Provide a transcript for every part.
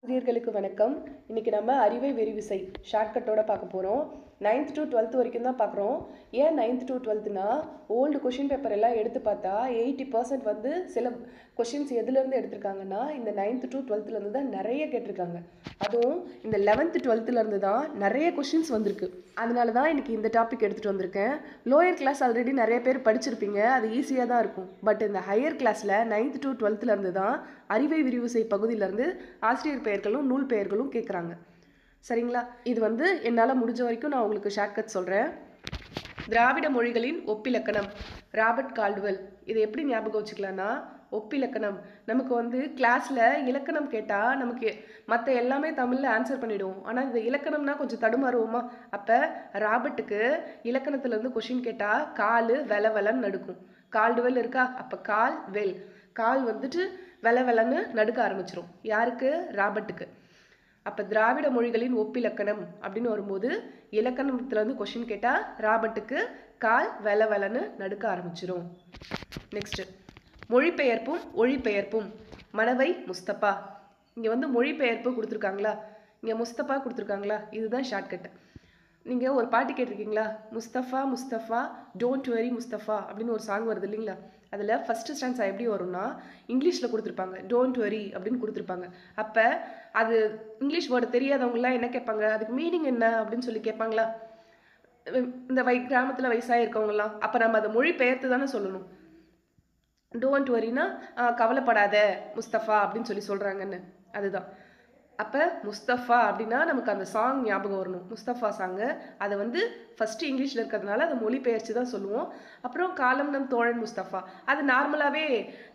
ஆசிரியர்களுக்கு வணக்கம். இன்னைக்கு நம்ம அறிவை விரிவிசை ஷார்ட்கட்டோட பார்க்க போகிறோம். 9th to 12th வரைக்கும் தான் பார்க்குறோம். ஏன் 9th to 12th old question paper எல்லாம் எடுத்து பார்த்தா 80% வந்து சில கொஷின்ஸ் எதுலேருந்து எடுத்திருக்காங்கன்னா இந்த 9th to 12thலேருந்து தான் நிறைய கேட்டிருக்காங்க. அதுவும் இந்த 11th 12thலேருந்து தான் நிறைய கொஷின்ஸ் வந்திருக்கு. அதனால தான் இன்னைக்கு இந்த டாபிக் எடுத்துகிட்டு வந்திருக்கேன். லோயர் கிளாஸ் ஆல்ரெடி நிறைய பேர் படிச்சிருப்பீங்க, அது ஈஸியாக தான் இருக்கும். பட் இந்த ஹையர் கிளாஸில் 9th to 12thலேருந்து தான் அறிவை விரிவிசை பகுதியிலேருந்து ஆசிரியர் பெயர்களும் நூல் பெயர்களும் கேட்குறாங்க. சரிங்களா? இது வந்து என்னால் முடிஞ்ச வரைக்கும் நான் உங்களுக்கு ஷார்ட்கட் சொல்கிறேன். திராவிட மொழிகளின் ஒப்பிலக்கணம், ராபர்ட் கால்டுவெல். இதை எப்படி ஞாபகம் வச்சுக்கலான்னா, ஒப்பிலக்கணம் நமக்கு வந்து கிளாஸில் இலக்கணம் கேட்டால் நமக்கு மற்ற எல்லாமே தமிழில் ஆன்சர் பண்ணிவிடுவோம். ஆனால் இந்த இலக்கணம்னா கொஞ்சம் தடுமாறுவோமா? அப்போ ராபர்ட்டுக்கு இலக்கணத்துலேருந்து கொஷின் கேட்டால் கால் வெல வெலன்னு நடுக்கும். கால்டுவெல் இருக்கா, அப்போ கால் வெல், கால் வந்துட்டு வெல வெலன்னு நடுக்க ஆரம்பிச்சிரும். யாருக்கு? ராபர்ட்டுக்கு. அப்போ திராவிட மொழிகளின் ஒப்பிலக்கணம் அப்படின்னு வரும்போது இலக்கணத்துலேருந்து கொஷின் கேட்டால் ராபர்ட்டுக்கு கால் வெல வெலன்னு நடுக்க ஆரம்பிச்சிரும். நெக்ஸ்ட்டு மொழிபெயர்ப்பும் ஒழிபெயர்ப்பும். மனவை முஸ்தபா. இங்கே வந்து மொழிபெயர்ப்பு கொடுத்துருக்காங்களா, இங்கே முஸ்தபா கொடுத்துருக்காங்களா, இதுதான் ஷார்ட்கட். நீங்கள் ஒரு பாட்டு கேட்டிருக்கீங்களா? முஸ்தஃபா முஸ்தஃபா டோன்ட் வெரி முஸ்தஃபா அப்படின்னு ஒரு சாங் வருது இல்லைங்களா? அதில் ஃபஸ்ட்டு ஸ்டான்ஸா எப்படி வரும்னா இங்கிலீஷில் கொடுத்துருப்பாங்க, டோன்ட் வெரி அப்படின்னு கொடுத்துருப்பாங்க. அப்போ அது இங்கிலீஷ் வேர்டு தெரியாதவங்களாம் என்ன கேட்பாங்க, அதுக்கு மீனிங் என்ன அப்படின்னு சொல்லி கேட்பாங்களா? இந்த கிராமத்தில் வயசாக இருக்கவங்கலாம். அப்போ நம்ம அதை மொழி பெயர்த்து தானே சொல்லணும். டோன்ட் வரினா கவலைப்படாத முஸ்தஃபா அப்படின்னு சொல்லி சொல்கிறாங்கன்னு, அதுதான். அப்போ முஸ்தஃபா அப்படின்னா நமக்கு அந்த சாங் ஞாபகம் வரணும், முஸ்தஃபா சாங்கு. அதை வந்து ஃபஸ்ட்டு இங்கிலீஷில் இருக்கிறதுனால அதை மொழிபெயர்ச்சி தான் சொல்லுவோம். அப்புறம் காலம் நம் தோழன் முஸ்தஃபா, அது நார்மலாகவே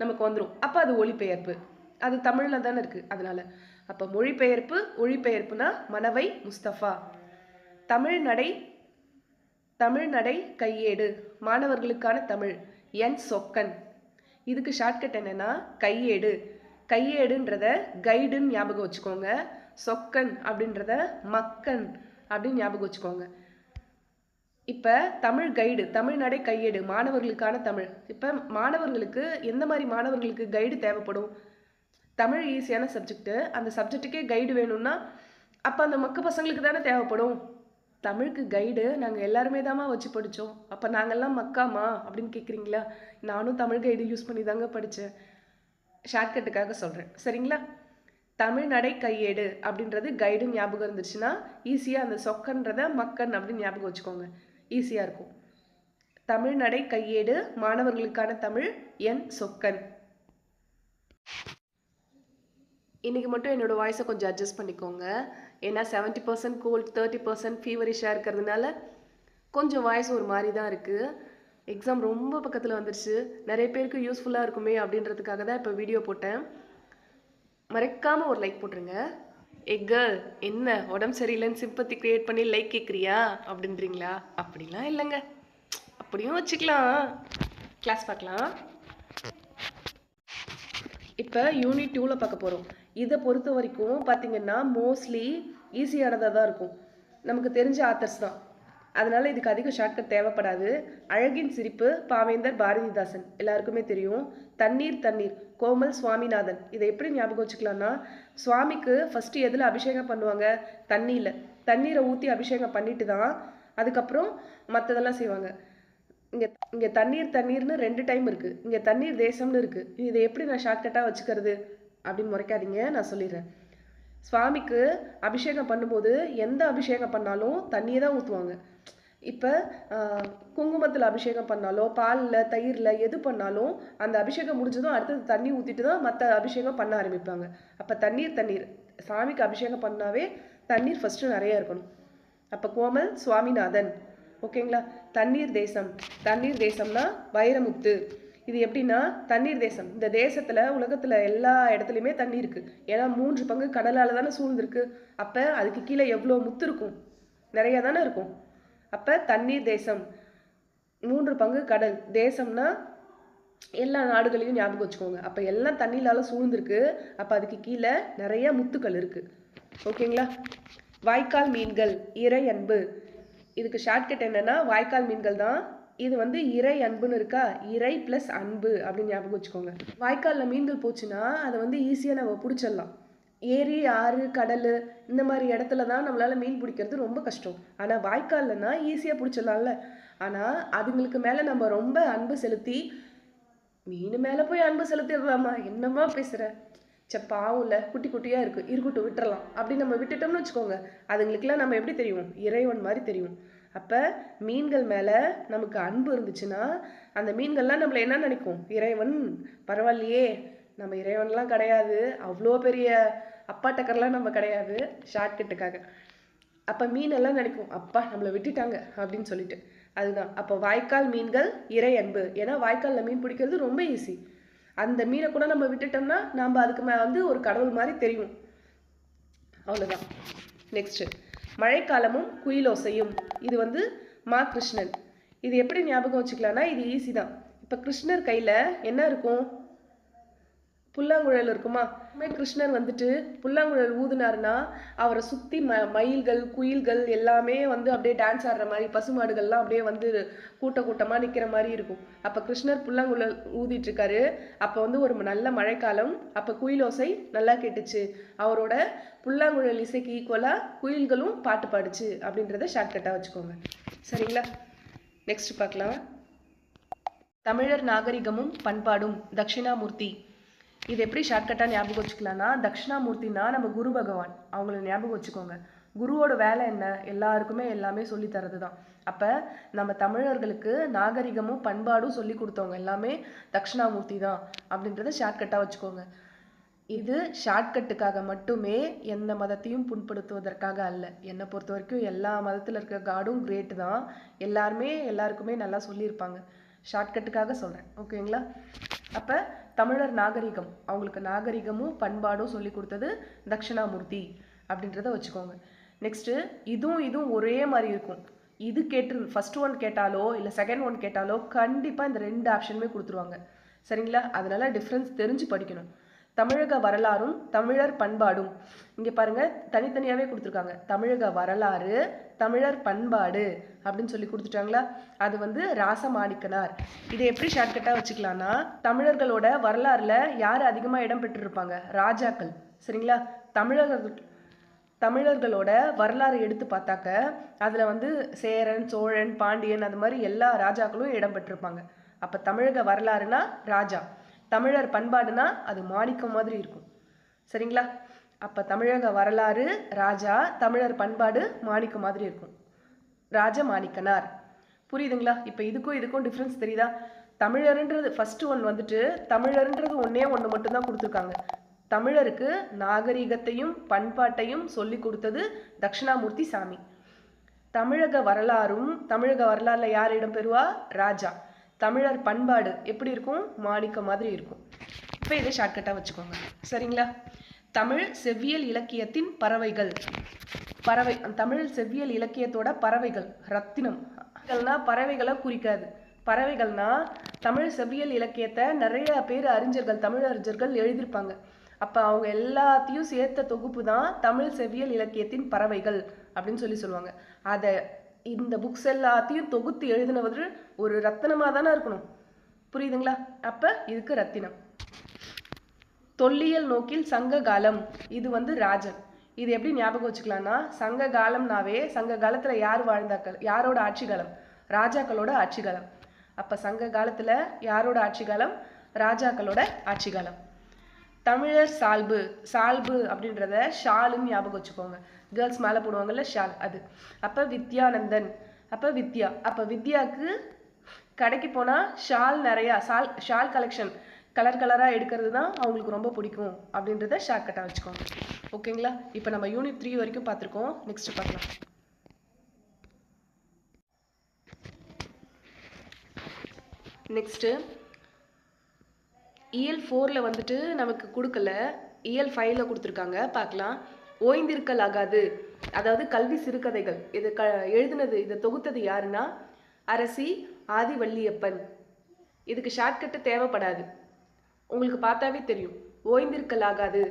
நமக்கு வந்துடும். அப்போ அது ஒளிபெயர்ப்பு, அது தமிழில் தானே இருக்குது, அதனால். அப்போ மொழிபெயர்ப்பு ஒழிபெயர்ப்புனா மனவை முஸ்தஃபா. தமிழ்நடை, தமிழ்நடை கையேடு, மாணவர்களுக்கான தமிழ், என் சொக்கன். இதுக்கு ஷார்ட்கட் என்னென்னா கையேடு. கையேடுன்றத கைடுன்னு ஞாபகம் வச்சுக்கோங்க. சொக்கன் அப்படின்றத மக்கன் அப்படின்னு ஞாபகம் வச்சுக்கோங்க. இப்போ தமிழ் கைடு, தமிழ்நடை கையேடு, மாணவர்களுக்கான தமிழ். இப்போ மாணவர்களுக்கு எந்த மாதிரி மாணவர்களுக்கு கைடு தேவைப்படும்? தமிழ் ஈஸியான சப்ஜெக்ட்டு, அந்த சப்ஜெக்ட்டுக்கே கைடு வேணும்னா அப்போ அந்த மக்க பசங்களுக்கு தானே தேவைப்படும். தமிழுக்கு கைடு நாங்கள் எல்லாருமே தாம்மா வச்சு படித்தோம், அப்போ நாங்கள்லாம் மக்காமா அப்படின்னு கேட்குறீங்களா? நானும் தமிழ் கைடு யூஸ் பண்ணி தாங்க படித்தேன், ஷார்ட்கட்டுக்காக சொல்கிறேன். சரிங்களா? தமிழ்நடை கையேடு அப்படின்றது கைடு ஞாபகம் இருந்துச்சுன்னா ஈஸியாக அந்த சொக்கன்றத மக்கன் அப்படின்னு ஞாபகம் வச்சுக்கோங்க, ஈஸியாக இருக்கும். தமிழ்நடை கையேடு, மாணவர்களுக்கான தமிழ், என் சொக்கன். இன்றைக்கி மட்டும் என்னோடய வாய்ஸை கொஞ்சம் அட்ஜஸ்ட் பண்ணிக்கோங்க. ஏன்னா 70% கோல்ட் 30% ஃபீவரிஷாக இருக்கிறதுனால கொஞ்சம் வாய்ஸ் ஒரு மாதிரி தான் இருக்குது. எக்ஸாம் ரொம்ப பக்கத்தில் வந்துடுச்சு, நிறைய பேருக்கு யூஸ்ஃபுல்லாக இருக்குமே அப்படின்றதுக்காக தான் இப்போ வீடியோ போட்டேன். மறக்காமல் ஒரு லைக் போட்டுருங்க. கேர்ள், என்ன உடம்பு சரியில்லைன்னு சிம்பத்தி க்ரியேட் பண்ணி லைக் கேட்குறியா அப்படின்றீங்களா? அப்படிலாம் இல்லைங்க, அப்படியும் வச்சுக்கலாம். கிளாஸ் பார்க்கலாம். இப்போ யூனிட் 2ல் பார்க்க போகிறோம். இதை பொறுத்த வரைக்கும் பார்த்திங்கன்னா மோஸ்ட்லி ஈஸியானதாக தான் இருக்கும், நமக்கு தெரிஞ்ச ஆத்தர்ஸ் தான், அதனால் இதுக்கு அதிக ஷார்ட்கட் தேவைப்படாது. அழகின் சிரிப்பு, பாவேந்தர் பாரதிதாசன், எல்லாருக்குமே தெரியும். தண்ணீர் தண்ணீர், கோமல் சுவாமிநாதன். இதை எப்படி ஞாபகம் வச்சுக்கலாம்னா, சுவாமிக்கு ஃபஸ்ட்டு எதில் அபிஷேகம் பண்ணுவாங்க? தண்ணியில். தண்ணீரை ஊற்றி அபிஷேகம் பண்ணிட்டு தான் அதுக்கப்புறம் மற்றதெல்லாம் செய்வாங்க. இங்கே தண்ணீர் தண்ணீர்னு 2 டைம் இருக்குது, இங்கே தண்ணீர் தேசம்னு இருக்குது. இதை எப்படி நான் ஷார்ட்கட்டாக வச்சுக்கிறது அப்படின்னு முறைக்காதீங்க, நான் சொல்லிடுறேன். சுவாமிக்கு அபிஷேகம் பண்ணும்போது எந்த அபிஷேகம் பண்ணாலும் தண்ணியை தான் ஊற்றுவாங்க. இப்போ குங்குமத்தில் அபிஷேகம் பண்ணாலோ பாலில் தயிரில் எது பண்ணாலும் அந்த அபிஷேகம் முடிஞ்சதும் அடுத்தது தண்ணி ஊற்றிட்டு தான் மற்ற அபிஷேகம் பண்ண ஆரம்பிப்பாங்க. அப்போ தண்ணீர் தண்ணீர், சாமிக்கு அபிஷேகம் பண்ணாவே தண்ணீர் ஃபஸ்ட்டு நிறைய இருக்கணும். அப்போ கோமல் சுவாமிநாதன், ஓகேங்களா? தண்ணீர் தேசம், தண்ணீர் தேசம்னா வைரமுத்து. இது எப்படின்னா தண்ணீர் தேசம், இந்த தேசத்தில் உலகத்தில் எல்லா இடத்துலையுமே தண்ணி இருக்குது. ஏன்னா 3 பங்கு கடலால் தானே சூழ்ந்துருக்கு. அப்போ அதுக்கு கீழே எவ்வளோ முத்து இருக்கும்? நிறையா தானே இருக்கும். அப்போ தண்ணீர் தேசம், 3 பங்கு கடல், தேசம்னா எல்லா நாடுகளையும் ஞாபகம் வச்சுக்கோங்க. அப்போ எல்லாம் தண்ணியிலால் சூழ்ந்துருக்கு, அப்போ அதுக்கு கீழே நிறைய முத்துக்கள் இருக்குது, ஓகேங்களா? வாய்க்கால் மீன்கள், இறை அன்பு. இதுக்கு ஷார்ட்கட் என்னென்னா வாய்க்கால் மீன்கள் தான். இது வந்து இறை அன்புன்னு இருக்கா, இறை ப்ளஸ் அன்பு அப்படின்னு ஞாபகம் வச்சுக்கோங்க. வாய்க்காலில் மீன்கள் போச்சுன்னா அதை வந்து ஈஸியாக நம்ம பிடிச்சிடலாம். ஏரி, ஆறு, கடல் இந்த மாதிரி இடத்துல தான் நம்மளால மீன் பிடிக்கிறது ரொம்ப கஷ்டம். ஆனால் வாய்க்கால்லனா ஈஸியாக பிடிச்சிடலாம்ல. ஆனால் அதுங்களுக்கு மேலே நம்ம ரொம்ப அன்பு செலுத்தி, மீன் மேலே போய் அன்பு செலுத்திடலாமா, என்னம்மா பேசுகிற, பாவம் இல்லை, குட்டி குட்டியாக இருக்குது, இருக்கட்டும் விட்டுறலாம் அப்படி நம்ம விட்டுட்டோம்னு வச்சுக்கோங்க, அதுங்களுக்குலாம் நம்ம எப்படி தெரியும், இறைவன் மாதிரி தெரியும். அப்போ மீன்கள் மேலே நமக்கு அன்பு இருந்துச்சுன்னா அந்த மீன்கள்லாம் நம்மளை என்ன நினைக்கும், இறைவன் பரவாயில்லையே, நம்ம இறைவன்லாம் கிடையாது, அவ்வளோ பெரிய அப்பாட்டக்கர்லாம் நம்ம கிடையாது ஷார்ட்கட்டுக்காக. அப்போ மீனெல்லாம் நினைக்கும், அப்பா நம்மளை விட்டுட்டாங்க அப்படின்னு சொல்லிட்டு. அதுதான் அப்போ வாய்க்கால் மீன்கள் இறை அன்பு. ஏன்னா வாய்க்காலில் மீன் பிடிக்கிறது ரொம்ப ஈஸி. அந்த மீனை கூட நம்ம விட்டுட்டோம்னா நம்ம அதுக்கு வந்து ஒரு கடவுள் மாதிரி தெரியும். அவ்வளோதான். நெக்ஸ்ட்டு மழைக்காலமும் குயிலோசையும். இது வந்து மா கிருஷ்ணன். இது எப்படி ஞாபகம் வச்சுக்கலாம்னா இது ஈஸி தான். இப்போ கிருஷ்ணர் கையில் என்ன இருக்கும், புல்லாங்குழல் இருக்குமா. கிருஷ்ணர் வந்துட்டு புல்லாங்குழல் ஊதுனாருன்னா அவரை சுற்றி மயில்கள், குயில்கள் எல்லாமே வந்து அப்படியே டான்ஸ் ஆடுற மாதிரி, பசுமாடுகள்லாம் அப்படியே வந்து கூட்டமாக நிற்கிற மாதிரி இருக்கும். அப்போ கிருஷ்ணர் புல்லாங்குழல் ஊதிட்டு இருக்காரு. அப்போ வந்து ஒரு நல்ல மழைக்காலம். அப்போ குயிலோசை நல்லா கேட்டுச்சு. அவரோட புல்லாங்குழல் இசைக்கு ஈக்குவலாக குயில்களும் பாட்டு பாடுச்சு அப்படின்றத ஷார்ட்கட்டாக வச்சுக்கோங்க. சரிங்களா? நெக்ஸ்ட் பார்க்கலாம். தமிழர் நாகரிகமும் பண்பாடும் தட்சிணாமூர்த்தி. இது எப்படி ஷார்ட்கட்டாக ஞாபகம் வச்சுக்கலாம்னா, தட்சிணாமூர்த்தினா நம்ம குரு பகவான், அவங்கள ஞாபகம் வச்சுக்கோங்க. குருவோட வேலை என்ன, எல்லாருக்குமே எல்லாமே சொல்லி தரது தான். அப்போ நம்ம தமிழர்களுக்கு நாகரிகமும் பண்பாடும் சொல்லி கொடுத்தவங்க எல்லாமே தட்சிணாமூர்த்தி தான் அப்படின்றத ஷார்ட்கட்டாக வச்சுக்கோங்க. இது ஷார்ட்கட்டுக்காக மட்டுமே, எந்த மதத்தையும் புண்படுத்துவதற்காக அல்ல. என்னை பொறுத்த வரைக்கும் எல்லா மதத்தில் இருக்க காடும் கிரேட்டு தான், எல்லாருக்குமே நல்லா சொல்லியிருப்பாங்க. ஷார்ட்கட்டுக்காக சொல்கிறேன், ஓகேங்களா? அப்போ தமிழர் நாகரிகம், அவங்களுக்கு நாகரிகமும் பண்பாடும் சொல்லி கொடுத்தது தட்சிணாமூர்த்தி அப்படின்றத வச்சுக்கோங்க. நெக்ஸ்ட்டு இதுவும் ஒரே மாதிரி இருக்கும். இது ஃபர்ஸ்ட் ஒன் கேட்டாலோ இல்லை செகண்ட் ஒன் கேட்டாலோ கண்டிப்பாக இந்த 2 ஆப்ஷனுமே கொடுத்துருவாங்க. சரிங்களா? அதனால டிஃப்ரென்ஸ் தெரிஞ்சு படிக்கணும். தமிழக வரலாறும் தமிழர் பண்பாடும். இங்கே பாருங்கள், தனித்தனியாகவே கொடுத்துருக்காங்க. தமிழக வரலாறு, தமிழர் பண்பாடு அப்படின்னு சொல்லி கொடுத்துட்டாங்களா. அது வந்து ராசமாணிக்கனார். இதை எப்படி ஷார்ட்கட்டாக வச்சுக்கலாம்னா, தமிழர்களோட வரலாறுல யார் அதிகமாக இடம் பெற்றிருப்பாங்க, ராஜாக்கள். சரிங்களா? தமிழர்களோட வரலாறு எடுத்து பார்த்தாக்க அதில் வந்து சேரன், சோழன், பாண்டியன் அது மாதிரி எல்லா ராஜாக்களும் இடம் பெற்றிருப்பாங்க. அப்போ தமிழக வரலாறுனா ராஜா, தமிழர் பண்பாடுனா அது மாணிக்கம் மாதிரி இருக்கும். சரிங்களா? அப்போ தமிழக வரலாறு ராஜா, தமிழர் பண்பாடு மாணிக்கம் மாதிரி இருக்கும். ராஜ மாணிக்கனார். புரியுதுங்களா? இப்போ இதுக்கும் டிஃப்ரென்ஸ் தெரியுதா? தமிழர்ன்றது ஃபர்ஸ்ட் ஒன் வந்துட்டு, தமிழர்ன்றது ஒன்றே ஒன்று மட்டும்தான் கொடுத்துருக்காங்க. தமிழருக்கு நாகரிகத்தையும் பண்பாட்டையும் சொல்லி கொடுத்தது தட்சிணாமூர்த்தி சாமி. தமிழக வரலாறுல யார் இடம் பெறுவா, ராஜா. தமிழர் பண்பாடு எப்படி இருக்கும், மாணிக்கம் மாதிரி இருக்கும். இப்போ இதை ஷார்ட்கட்டாக வச்சுக்கோங்க. சரிங்களா? தமிழ் செவ்வியல் இலக்கியத்தின் பறவைகள். தமிழ் செவ்வியல் இலக்கியத்தோட பறவைகள் ரத்தினம். பறவைகளை குறிக்காது. பறவைகள்னா தமிழ் செவ்வியல் இலக்கியத்தை நிறைய பேர் தமிழ் அறிஞர்கள் எழுதியிருப்பாங்க. அப்போ அவங்க எல்லாத்தையும் சேர்த்த தொகுப்பு தான் தமிழ் செவ்வியல் இலக்கியத்தின் பறவைகள் அப்படின்னு சொல்லுவாங்க. அதை இந்த புக்ஸ் எல்லாத்தையும் தொகுத்து எழுதினவர் ஒரு ரத்தினமாக தானே இருக்கணும். புரியுதுங்களா? அப்போ இதுக்கு ரத்தினம். தொல்லியல் நோக்கில் சங்க காலம். இது வந்து ராஜன். இது எப்படி ஞாபகம் வச்சுக்கலாம்னா, சங்க காலம்னாவே சங்க காலத்தில் யாரோட ஆட்சி காலம், ராஜாக்களோட ஆட்சி காலம். அப்போ சங்க காலத்தில் யாரோட ஆட்சி காலம், ராஜாக்களோட ஆட்சி காலம். தமிழர் சால்பு அப்படின்றத ஷாலுன்னு ஞாபகம் வச்சுக்கோங்க. கேர்ள்ஸ் மேலே போடுவாங்கல்ல ஷால், அது. அப்போ வித்யானந்தன். அப்போ வித்யாவுக்கு கடைக்கு போனால் ஷால் கலெக்ஷன் கலராக எடுக்கிறது தான் அவங்களுக்கு ரொம்ப பிடிக்கும் அப்படின்றத ஷார்ட்கட்டாக வச்சுக்கோங்க. ஓகேங்களா? இப்போ நம்ம யூனிட் 3 வரைக்கும் பார்த்துருக்கோம். நெக்ஸ்ட் பார்க்கலாம். நெக்ஸ்ட்டு இயல் 4ல் வந்துட்டு நமக்கு கொடுக்கல, இயல் 5ல் கொடுத்துருக்காங்க, பார்க்கலாம். ஓய்ந்திருக்கல் ஆகாது, அதாவது கல்வி சிறுகதைகள். இது எழுதுனது, இதை தொகுத்தது யாருன்னா அரசி ஆதிவள்ளியப்பன். இதுக்கு ஷார்ட்கட்டு தேவைப்படாது, உங்களுக்கு பார்த்தாவே தெரியும். ஓய்ந்திருக்கல் ஆகாது,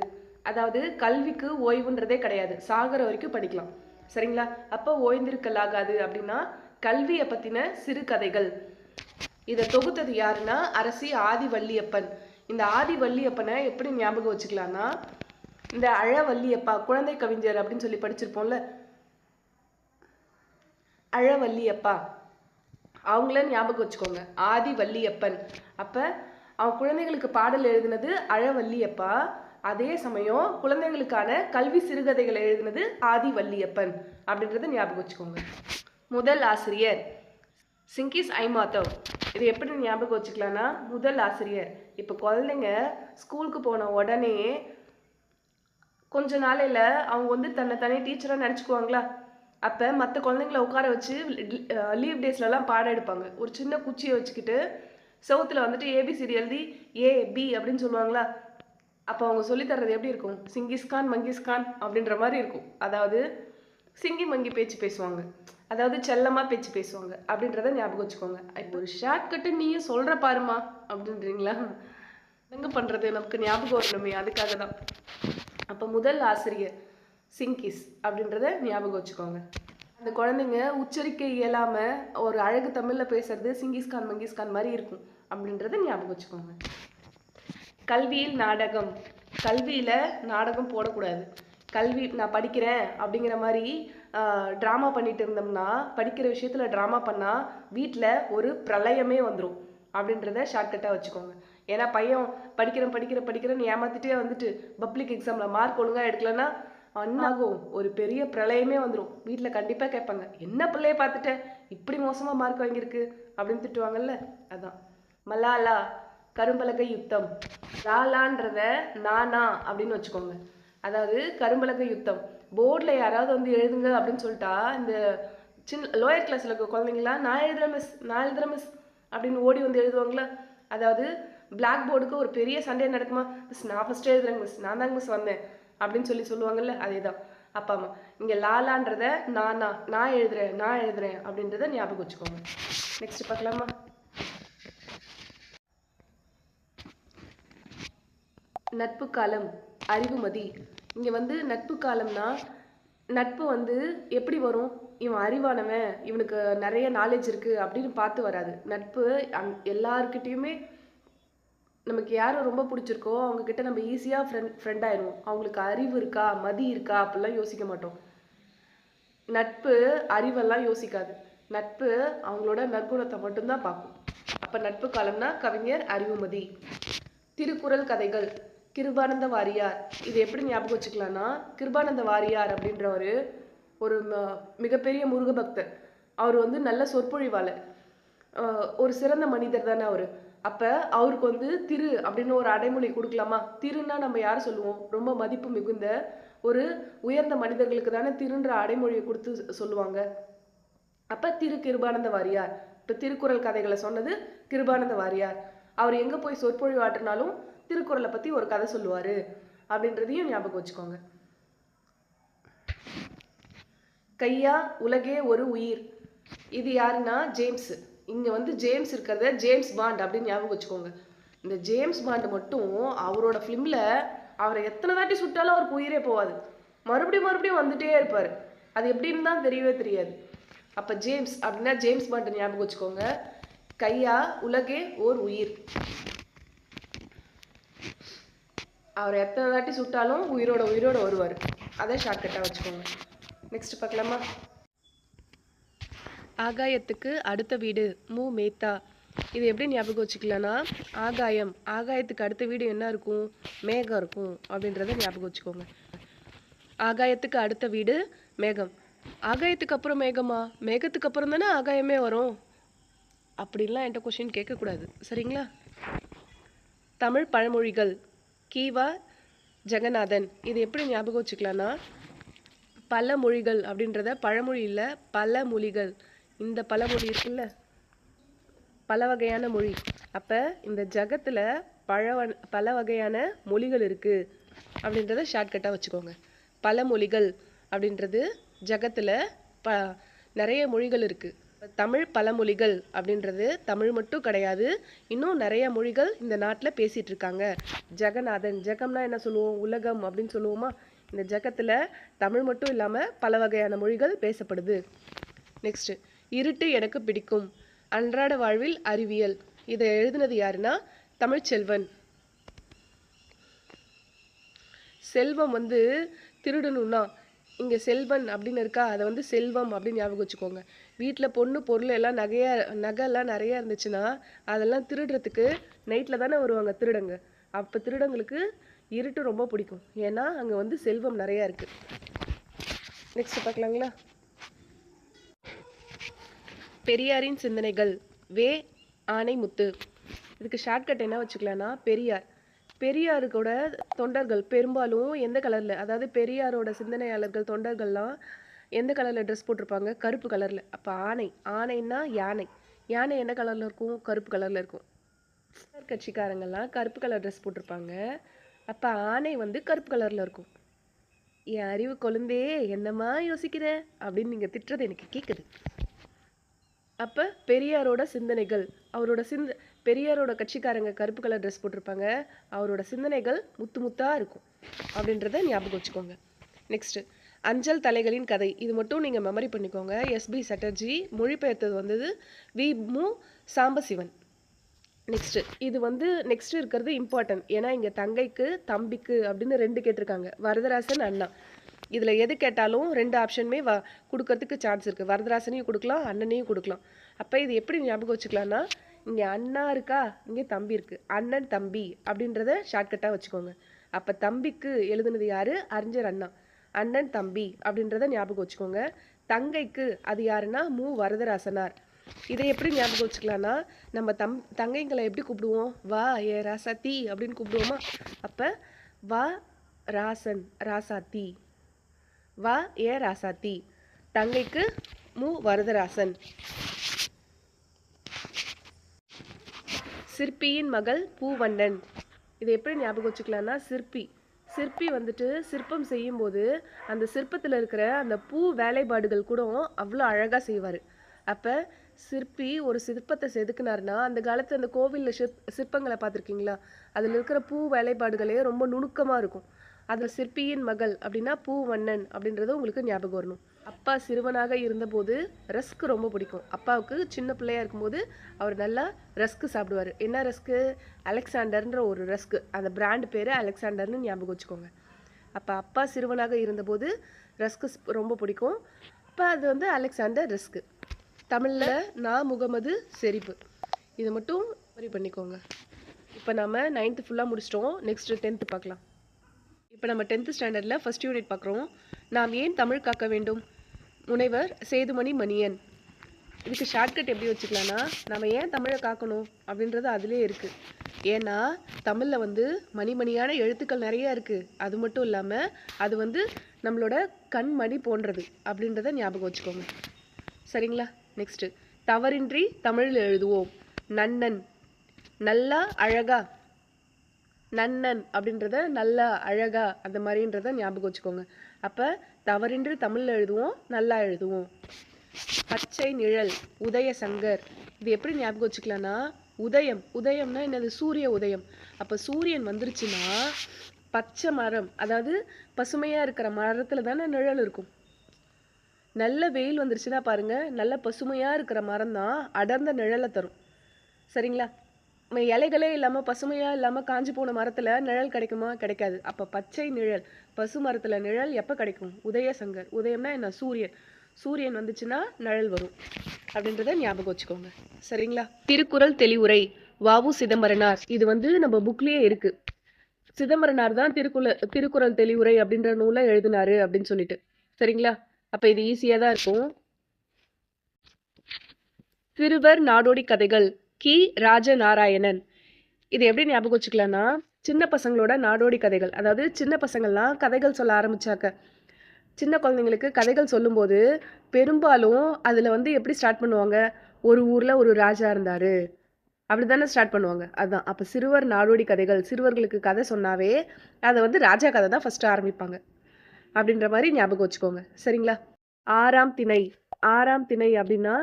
அதாவது கல்விக்கு ஓய்வுன்றதே கிடையாது, சாகர வரைக்கும் படிக்கலாம். சரிங்களா? அப்போ ஓய்ந்திருக்கல் ஆகாது அப்படின்னா கல்வியை பற்றின சிறுகதைகள். இதை தொகுத்தது யாருன்னா அரசி ஆதிவள்ளியப்பன். இந்த ஆதிவள்ளியப்பனை எப்படி ஞாபகம் வச்சுக்கலாம்னா, இந்த அழவல்லியப்பா குழந்தை கவிஞர் அப்படின்னு சொல்லி படிச்சிருப்போம்ல, அழவல்லியப்பா அவங்கள ஞாபகம் வச்சுக்கோங்க. ஆதி வள்ளியப்பன். அப்போ அவன் குழந்தைகளுக்கு பாடல் எழுதினது அழவல்லியப்பா. அதே சமயம் குழந்தைகளுக்கான கல்வி சிறுகதைகளை எழுதினது ஆதி வள்ளியப்பன் அப்படின்றத ஞாபகம் வச்சுக்கோங்க. முதல் ஆசிரியர் சிங்கிஸ் ஐமாத்தவ். இது எப்படி ஞாபகம் வச்சுக்கலாம்னா, முதல் ஆசிரியர் இப்போ குழந்தைங்க ஸ்கூலுக்கு போன உடனே கொஞ்ச நாளையில் அவங்க வந்து தன்னை தனி டீச்சராக நினச்சிக்குவாங்களா. அப்போ மற்ற குழந்தைங்கள உட்கார வச்சு லீவ் டேஸ்லலாம் பாடம் எடுப்பாங்க. ஒரு சின்ன குச்சியை வச்சுக்கிட்டு செவுத்தில் வந்துட்டு ஏபிசிடி எழுதி ஏ பி அப்படின்னு சொல்லுவாங்களா. அப்போ அவங்க சொல்லித்தர்றது எப்படி இருக்கும்? சிங்கிஸ்கான் மங்கிஸ்கான் அப்படின்ற மாதிரி இருக்கும். அதாவது சிங்கி மங்கி பேச்சு பேசுவாங்க, அதாவது செல்லமாக பேச்சு பேசுவாங்க அப்படின்றத ஞாபகம் வச்சுக்கோங்க. இப்போ ஒரு ஷார்ட்கட்டு நீயும் சொல்கிற பாருமா அப்படின்றீங்களா? எங்கே பண்ணுறது, நமக்கு ஞாபகம் வரணுமே, அதுக்காக தான். அப்போ முதல் ஆசிரியர் சிங்கிஸ் அப்படின்றத ஞாபகம் வச்சுக்கோங்க. அந்த குழந்தைங்க உச்சரிக்க இயலாமல் ஒரு அழகு தமிழில் பேசுறது சிங்கிஸ்கான் மங்கிஸ்கான் மாதிரி இருக்கும் அப்படின்றத ஞாபகம் வச்சுக்கோங்க. கல்வியில் நாடகம். கல்வியில் நாடகம் போடக்கூடாது. கல்வி நான் படிக்கிறேன் அப்படிங்கிற மாதிரி ட்ராமா பண்ணிட்டு இருந்தோம்னா, படிக்கிற விஷயத்தில் ட்ராமா பண்ணால் வீட்டில் ஒரு பிரளயமே வந்துடும் அப்படின்றத ஷார்ட்கட்டாக வச்சுக்கோங்க. ஏன்னா பையன் படிக்கிறேன்னு ஏமாத்திட்டே வந்துட்டு பப்ளிக் எக்ஸாமில் மார்க் ஒழுங்காக எடுக்கலன்னா அண்ணாகும் ஒரு பெரிய பிரளயமே வந்துடும். வீட்டில் கண்டிப்பாக கேட்பாங்க, என்ன பிள்ளைய பார்த்துட்டேன் இப்படி மோசமாக மார்க் வாங்கியிருக்கு அப்படின்னு திட்டுவாங்கல்ல. அதான் மலாலா கரும்பலகை யுத்தம். லாலான்றத நானா அப்படின்னு வச்சுக்கோங்க. அதாவது கரும்பலகை யுத்தம். போர்டில் யாராவது வந்து எழுதுங்க அப்படின்னு சொல்லிட்டா இந்த சின்ன லோயர் கிளாஸில் இருக்க குழந்தைங்களா நான் எழுதுறேன் மிஸ் அப்படின்னு ஓடி வந்து எழுதுவாங்களா. அதாவது பிளாக் போர்டுக்கு ஒரு பெரிய சண்டே நடக்குமா, மிஸ் நான் ஃபஸ்ட்டு எழுதுறேங்க மிஸ், நான் தாங்க மிஸ் வந்தேன் அப்படின்னு சொல்லுவாங்கல்ல, அதே தான். அப்பா அம்மா இங்கே லாலான்றத நான் எழுதுறேன் அப்படின்றத ஞாபகம் வச்சுக்கோங்க. நெக்ஸ்ட் பார்க்கலாமா. நட்பு காலம் அறிவுமதி. இங்கே வந்து நட்பு காலம்னா நட்பு வந்து எப்படி வரும், இவன் அறிவானவன் இவனுக்கு நிறைய நாலேஜ் இருக்குது அப்படின்னு பார்த்து வராது. நட்பு எல்லாருக்கிட்டேயுமே நமக்கு யாரும் ரொம்ப பிடிச்சிருக்கோ அவங்கக்கிட்ட நம்ம ஈஸியாக ஃப்ரெண்ட் ஆயிடுவோம். அவங்களுக்கு அறிவு இருக்கா மதி இருக்கா அப்படிலாம் யோசிக்க மாட்டோம். நட்பு அறிவெல்லாம் யோசிக்காது. நட்பு அவங்களோட நற்குணத்தை மட்டும்தான் பார்க்கும். அப்போ நட்பு காலம்னா கவிஞர் அறிவுமதி. திருக்குறள் கதைகள் கிருபானந்த வாரியார். இது எப்படி ஞாபகம் வச்சுக்கலாம்னா, கிருபானந்த வாரியார் அப்படின்றவர் ஒரு மிகப்பெரிய முருக பக்தர். அவர் வந்து நல்ல சொற்பொழிவாளர், ஒரு சிறந்த மனிதர் தானே அவர். அப்போ அவருக்கு வந்து திரு அப்படின்னு ஒரு அடைமொழி கொடுக்கலாமா. திருன்னா நம்ம யார் சொல்லுவோம், ரொம்ப மதிப்பு மிகுந்த ஒரு உயர்ந்த மனிதர்களுக்கு தானே திருன்ற அடைமொழியை கொடுத்து சொல்லுவாங்க. அப்போ திரு கிருபானந்த வாரியார். இப்போ திருக்குறள் கதைகளை சொன்னது கிருபானந்த வாரியார். அவர் எங்கே போய் சொற்பொழிவாற்றினாலும் திருக்குறளை பற்றி ஒரு கதை சொல்லுவார் அப்படின்றதையும் ஞாபகம் வச்சுக்கோங்க. கையா உலகே ஒரு உயிர். இது யாருன்னா ஜேம்ஸ். இங்கே வந்து ஜேம்ஸ் இருக்கிறத ஜேம்ஸ் பாண்ட் அப்படின்னு ஞாபகம் வச்சுக்கோங்க. இந்த ஜேம்ஸ் பாண்ட் மட்டும் அவரோட ஃபிலிமில் அவரை எத்தனை தாட்டி சுட்டாலும் அவருக்கு உயிரே போகாது. மறுபடியும் வந்துட்டே இருப்பார். அது எப்படின்னு தான் தெரியவே தெரியாது. அப்போ ஜேம்ஸ் அப்படின்னா ஜேம்ஸ் பாண்ட் ஞாபகம் வச்சுக்கோங்க. கையா உலகே ஓர் உயிர். அவர் எத்தனை தாட்டி சுட்டாலும் உயிரோட வருவார். அதை ஷார்ட்கட்டாக வச்சுக்கோங்க. நெக்ஸ்ட் பார்க்கலாமா. ஆகாயத்துக்கு அடுத்த வீடு மு மேத்தா. இது எப்படி ஞாபகம் வச்சுக்கலாம்னா, ஆகாயத்துக்கு அடுத்த வீடு என்ன இருக்கும், மேகம் இருக்கும் அப்படின்றத ஞாபகம் வச்சுக்கோங்க. ஆகாயத்துக்கு அடுத்த வீடு மேகம். ஆகாயத்துக்கு அப்புறம் மேகமா, மேகத்துக்கு அப்புறம் தானே ஆகாயமே வரும். அப்படின்லாம் என்கிட்ட கொஷின் கேட்கக்கூடாது, சரிங்களா. தமிழ் பழமொழிகள் கீவா ஜெகநாதன். இது எப்படி ஞாபகம் வச்சுக்கலாம்னா, பல மொழிகள் அப்படின்றத பழமொழி இல்லை பல மொழிகள். இந்த பழமொழி இருக்குல்ல, பல வகையான மொழி. அப்போ இந்த ஜகத்தில் பல வகையான மொழிகள் இருக்குது அப்படின்றத ஷார்ட்கட்டாக வச்சுக்கோங்க. பல மொழிகள் அப்படின்றது ஜகத்தில் நிறைய மொழிகள் இருக்குது. தமிழ் பழமொழிகள் அப்படின்றது தமிழ் மட்டும் கிடையாது, இன்னும் நிறைய மொழிகள் இந்த நாட்டில் பேசிகிட்டு இருக்காங்க. ஜெகநாதன், ஜெகம்னா என்ன சொல்லுவோம், உலகம் அப்படின்னு சொல்லுவோமா. இந்த ஜகத்தில் தமிழ் மட்டும் இல்லாமல் பல வகையான மொழிகள் பேசப்படுது. நெக்ஸ்ட்டு இருட்டு எனக்கு பிடிக்கும், அன்றாட வாழ்வில் அறிவியல். இதை எழுதினது யாருன்னா தமிழ்ச்செல்வன். செல்வம் வந்து திருடணும்னா இங்கே செல்வன் அப்படின்னு இருக்கா, அதை வந்து செல்வம் அப்படின்னு ஞாபகம் வச்சுக்கோங்க. வீட்டில் பொண்ணு பொருள் எல்லாம் நகையெல்லாம் நிறையா இருந்துச்சுன்னா அதெல்லாம் திருடுறதுக்கு நைட்டில் தானே வருவாங்க திருடங்க. அப்போ திருடங்களுக்கு இருட்டு ரொம்ப பிடிக்கும், ஏன்னா அங்கே வந்து செல்வம் நிறையா இருக்குது. நெக்ஸ்ட் பார்க்கலாங்களா? பெரியாரின் சிந்தனைகள். வே ஆணைமுத்து. இதுக்கு ஷார்ட்கட் என்ன வச்சுக்கலாம்னா பெரியார். பெரியாருக்கோட தொண்டர்கள் பெரும்பாலும் எந்த கலரில், அதாவது பெரியாரோட சிந்தனையாளர்கள் தொண்டர்கள்லாம் எந்த கலரில் ட்ரெஸ் போட்டிருப்பாங்க? கருப்பு கலரில். அப்போ ஆணைன்னா யானை. யானை என்ன கலரில் இருக்கும்? கருப்பு கலரில் இருக்கும். கட்சிக்காரங்கெல்லாம் கருப்பு கலர் ட்ரெஸ் போட்டிருப்பாங்க. அப்போ ஆணை வந்து கருப்பு கலரில் இருக்கும். என் அறிவு கொழுந்தே என்னம்மா யோசிக்கிற அப்படின்னு நீங்கள் திட்டுறது எனக்கு கேட்குது. அப்போ பெரியாரோட சிந்தனைகள், அவரோட பெரியாரோட கட்சிக்காரங்க கருப்பு கலர் ட்ரெஸ் போட்டிருப்பாங்க, அவரோட சிந்தனைகள் முத்து முத்தாக இருக்கும் அப்படின்றத ஞாபகம் வச்சுக்கோங்க. நெக்ஸ்ட்டு அஞ்சல் தலைகளின் கதை. இது மட்டும் நீங்கள் மெமரி பண்ணிக்கோங்க. எஸ்பி சட்டர்ஜி, மொழிபெயர்த்தது வந்தது வி மு சாம்பசிவன். நெக்ஸ்ட்டு இது வந்து நெக்ஸ்ட் இருக்கிறது இம்பார்ட்டன்ட், ஏன்னா இங்கே தங்கைக்கு தம்பிக்கு அப்படின்னு 2 கேட்டிருக்காங்க. வரதராசன் அண்ணா. இதில் எது கேட்டாலும் 2 ஆப்ஷனுமே கொடுக்கறதுக்கு சான்ஸ் இருக்குது. வரதராசனையும் கொடுக்கலாம், அண்ணனையும் கொடுக்கலாம். அப்போ இது எப்படி ஞாபகம் வச்சுக்கலாம்னா, இங்கே அண்ணா இருக்கா, இங்கே தம்பி இருக்குது, அண்ணன் தம்பி அப்படின்றத ஷார்ட்கட்டாக வச்சுக்கோங்க. அப்போ தம்பிக்கு எழுதுனது யார்? அறிஞர் அண்ணா. அண்ணன் தம்பி அப்படின்றத ஞாபகம் வச்சுக்கோங்க. தங்கைக்கு அது யாருன்னா மு வரதராசனார். இதை எப்படி ஞாபகம் வச்சுக்கலாம்னா, நம்ம தங்கைங்களை எப்படி கூப்பிடுவோம்? வா ஏ ராசாத்தி அப்படின்னு கூப்பிடுவோமா? அப்போ வா ராசன் ராசாத்தி, வா ஏ ராசாத்தி. தங்கைக்கு மு வரதராசன். சிற்பியின் மகள் பூவண்ணன். இதை எப்படி ஞாபகம் வச்சுக்கலாம்னா, சிற்பி வந்துட்டு சிற்பம் செய்யும்போது அந்த சிற்பத்தில் இருக்கிற அந்த பூ வேலைப்பாடுகள் கூட அவ்வளோ அழகாக செய்வார். அப்போ சிற்பி ஒரு சிற்பத்தை செதுக்குனாருன்னா, அந்த காலத்தில் அந்த கோவிலில் சிற்பங்களை பார்த்துருக்கீங்களா? அதில் இருக்கிற பூ வேலைப்பாடுகளே ரொம்ப நுணுக்கமாக இருக்கும். அதில் சிற்பியின் மகள் அப்படின்னா பூவண்ணன் அப்படின்றது உங்களுக்கு ஞாபகம் வரணும். அப்பா சிறுவனாக இருந்தபோது ரஸ்க் ரொம்ப பிடிக்கும். அப்பாவுக்கு சின்ன பிள்ளையா இருக்கும்போது அவர் நல்லா ரஸ்க்கு சாப்பிடுவார். என்ன ரஸ்க்கு? அலெக்சாண்டர்ன்ற ஒரு ரஸ்க்கு. அந்த பிராண்ட் பேர் அலெக்சாண்டர்னு ஞாபகம் வச்சுக்கோங்க. அப்பா சிறுவனாக இருந்தபோது ரஸ்க்கு ரொம்ப பிடிக்கும். அப்போ அது வந்து அலெக்சாண்டர் ரஸ்க்கு. தமிழில் நான் முகமது ஷெரீப். இதை மட்டும் சரி பண்ணிக்கோங்க. இப்போ நம்ம 9th ஃபுல்லாக முடிச்சிட்டோம். நெக்ஸ்ட்டு 10th பார்க்கலாம். இப்போ நம்ம 10th ஸ்டாண்டர்டில் ஃபஸ்ட் யூனிட் பார்க்குறோம். நாம் ஏன் தமிழ் காக்க வேண்டும்? முனைவர் சேதுமணி மணியன். இதுக்கு ஷார்ட்கட் எப்படி வச்சுக்கலாம்னா, நம்ம ஏன் தமிழை காக்கணும் அப்படின்றது அதிலே இருக்குது. ஏன்னா தமிழில் வந்து மணிமணியான எழுத்துக்கள் நிறையா இருக்குது. அது மட்டும் இல்லாமல் அது வந்து நம்மளோட கண்மணி போன்றது அப்படின்றத ஞாபகம் வச்சுக்கோங்க. சரிங்களா? நெக்ஸ்ட்டு தவறின்றி தமிழில் எழுதுவோம். நன்னன், நல்லா அழகா. நன்னன் அப்படின்றத நல்லா அழகா அந்த மாதிரின்றத ஞாபகம் வச்சுக்கோங்க. அப்போ தவறின்றி தமிழில் எழுதுவோம், நல்லா எழுதுவோம். பச்சை நிழல், உதய சங்கர். இது எப்படி ஞாபகம் வச்சுக்கலாம்னா, உதயம்னா என்னது? சூரிய உதயம். அப்போ சூரியன் வந்துருச்சுன்னா பச்சை மரம், அதாவது பசுமையாக இருக்கிற மரத்தில் தானே நிழல் இருக்கும். நல்ல வெயில் வந்துருச்சுன்னா பாருங்க, நல்ல பசுமையாக இருக்கிற மரம் தான் அடர்ந்த நிழலை தரும். சரிங்களா? இலைகளே இல்லாமல் பசுமையாக இல்லாமல் காஞ்சி போன மரத்தில் நிழல் கிடைக்குமா? கிடைக்காது. அப்போ பச்சை நிழல், பசு மரத்தில் நிழல் எப்போ கிடைக்கும்? உதய சங்கர். உதயம்னா என்ன? சூரியன் வந்துச்சுன்னா நிழல் வரும் அப்படின்றத ஞாபகம் வச்சுக்கோங்க. சரிங்களா? திருக்குறள் தெளிவுரை, வ.உ. சிதம்பரனார். இது வந்து நம்ம புக்லேயே இருக்கு. சிதம்பரனார் தான் திருக்குறள் தெளிவுரை அப்படின்ற நூலை எழுதினாரு அப்படின்னு சொல்லிட்டு. சரிங்களா? அப்போ இது ஈஸியாக தான் இருக்கும். சிறுவர் நாடோடி கதைகள், கி. ராஜநாராயணன். இது எப்படி ஞாபகம் வச்சுக்கலாம்னா, சின்ன பசங்களோட நாடோடி கதைகள். அதாவது சின்ன பசங்கள்லாம் கதைகள் சொல்ல ஆரம்பிச்சாக்க, சின்ன குழந்தைங்களுக்கு கதைகள் சொல்லும்போது பெரும்பாலும் அதில் வந்து எப்படி ஸ்டார்ட் பண்ணுவாங்க? ஒரு ஊரில் ஒரு ராஜா இருந்தார் அப்படி தானே ஸ்டார்ட் பண்ணுவாங்க. அதுதான். அப்போ சிறுவர் நாடோடி கதைகள், சிறுவர்களுக்கு கதை சொன்னாவே அதை வந்து ராஜா கதை தான் ஃபஸ்ட்டு ஆரம்பிப்பாங்க அப்படின்ற மாதிரி ஞாபகம் வச்சுக்கோங்க. சரிங்களா? ஆறாம் திணை அப்படின்னா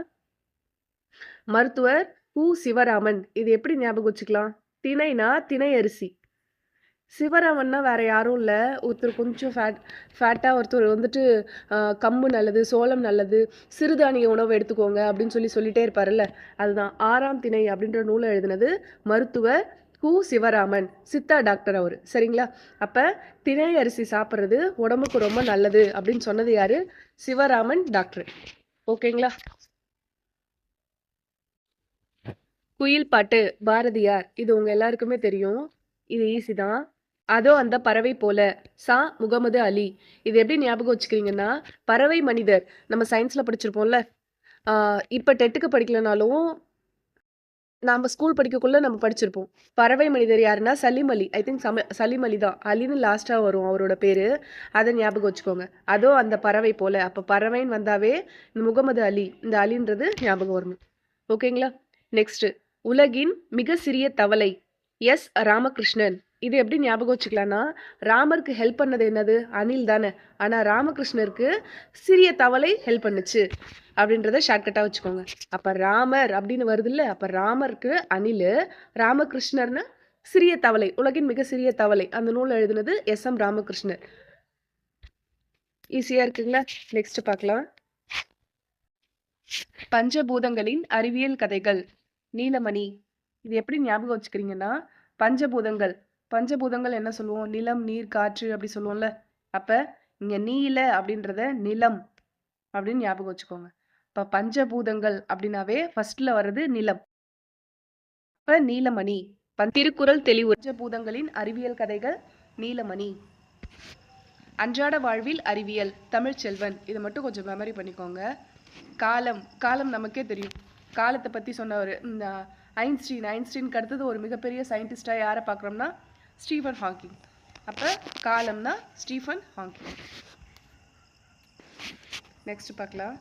மருத்துவர் கு. சிவராமன். இது எப்படி ஞாபகம் வச்சுக்கலாம்? திணைனா திணை அரிசி. சிவராமன்னா வேற யாரும் இல்லை, ஒருத்தர் கொஞ்சம் ஃபேட்டாக ஒருத்தர் வந்துட்டு கம்பு நல்லது, சோளம் நல்லது, சிறுதானிய உணவு எடுத்துக்கோங்க அப்படின்னு சொல்லிட்டே இருப்பார்ல, அதுதான். ஆறாம் திணை அப்படின்ற நூலை எழுதினது மருத்துவர் சிவராமன், சித்தா டாக்டர் அவர். சரிங்களா? அப்போ திணை அரிசி சாப்பிட்றது உடம்புக்கு ரொம்ப நல்லது அப்படின்னு சொன்னது யாரு? சிவராமன் டாக்டர். ஓகேங்களா? குயில் பாட்டு பாரதியார். இது உங்க எல்லாருக்குமே தெரியும். இது ஈஸி தான். அதோ அந்த பறவை போல முகமது அலி. இது எப்படி ஞாபகம் வச்சுக்கிறீங்கன்னா, பறவை மனிதர் நம்ம சயின்ஸ்ல படிச்சிருப்போம்ல. இப்போ டெட்டுக்கு படிக்கலனாலும் நாம ஸ்கூல் படிக்கக்குள்ள நம்ம படிச்சிருப்போம். பறவை மனிதர் யாருன்னா சலீம் அலி. ஐ திங்க் சலீம் அலி தான். அலின்னு லாஸ்டா வரும் அவரோட பேரு. அதை ஞாபகம் வச்சுக்கோங்க. அதோ அந்த பறவை போல. அப்போ பறவைன்னு வந்தாவே இந்த முகமது அலி, இந்த அலின்றது ஞாபகம் வரணும். ஓகேங்களா? நெக்ஸ்ட், உலகின் மிக சிறிய தவளை ராமகிருஷ்ணன். இது எப்படி ஞாபகம் வச்சுக்கலாம்னா, ராமருக்கு ஹெல்ப் பண்ணது என்னது? அணில் தானே. ஆனால் ராமகிருஷ்ணருக்கு சிறிய தவளை ஹெல்ப் பண்ணுச்சு அப்படின்றத ஷார்ட்கட்டாக வச்சுக்கோங்க. அப்போ ராமர் அப்படின்னு வருது இல்லை, அப்போ ராமருக்கு அணில், ராமகிருஷ்ணர்னு சிறிய தவளை, உலகின் மிக சிறிய தவளை. அந்த நூல் எழுதுனது எம் ராமகிருஷ்ணர். ஈஸியாக இருக்குங்களா? நெக்ஸ்ட் பார்க்கலாம். பஞ்சபூதங்களின் அறிவியல் கதைகள். நீலமணி. இது எப்படி ஞாபகம் வச்சுக்கிறீங்கன்னா, பஞ்சபூதங்கள் பஞ்சபூதங்கள் என்ன சொல்லுவோம்? நிலம், நீர், காற்று அப்படி சொல்லுவோம்ல. அப்போ இங்கே நீல அப்படின்றத நிலம் அப்படின்னு ஞாபகம் வச்சுக்கோங்க. இப்போ பஞ்சபூதங்கள் அப்படின்னாவே ஃபர்ஸ்ட்ல வர்றது நிலம். இப்போ நீலமணி. திருக்குறள் தெளிவு. பஞ்சபூதங்களின் அறிவியல் கதைகள் நீலமணி. அன்றாட வாழ்வில் அறிவியல் தமிழ்ச்செல்வன். இதை மட்டும் கொஞ்சம் மெமரி பண்ணிக்கோங்க. காலம். காலம் நமக்கே தெரியும். காலத்தை பற்றி சொன்னவர் இந்த ஐன்ஸ்டீனுக்கு அடுத்தது ஒரு மிகப்பெரிய சயின்டிஸ்டாக யாரை பார்க்குறோம்னா ஸ்டீஃபன் ஹாக்கிங். அப்போ காலம்னா ஸ்டீஃபன் ஹாக்கிங். நெக்ஸ்ட் பார்க்கலாம்.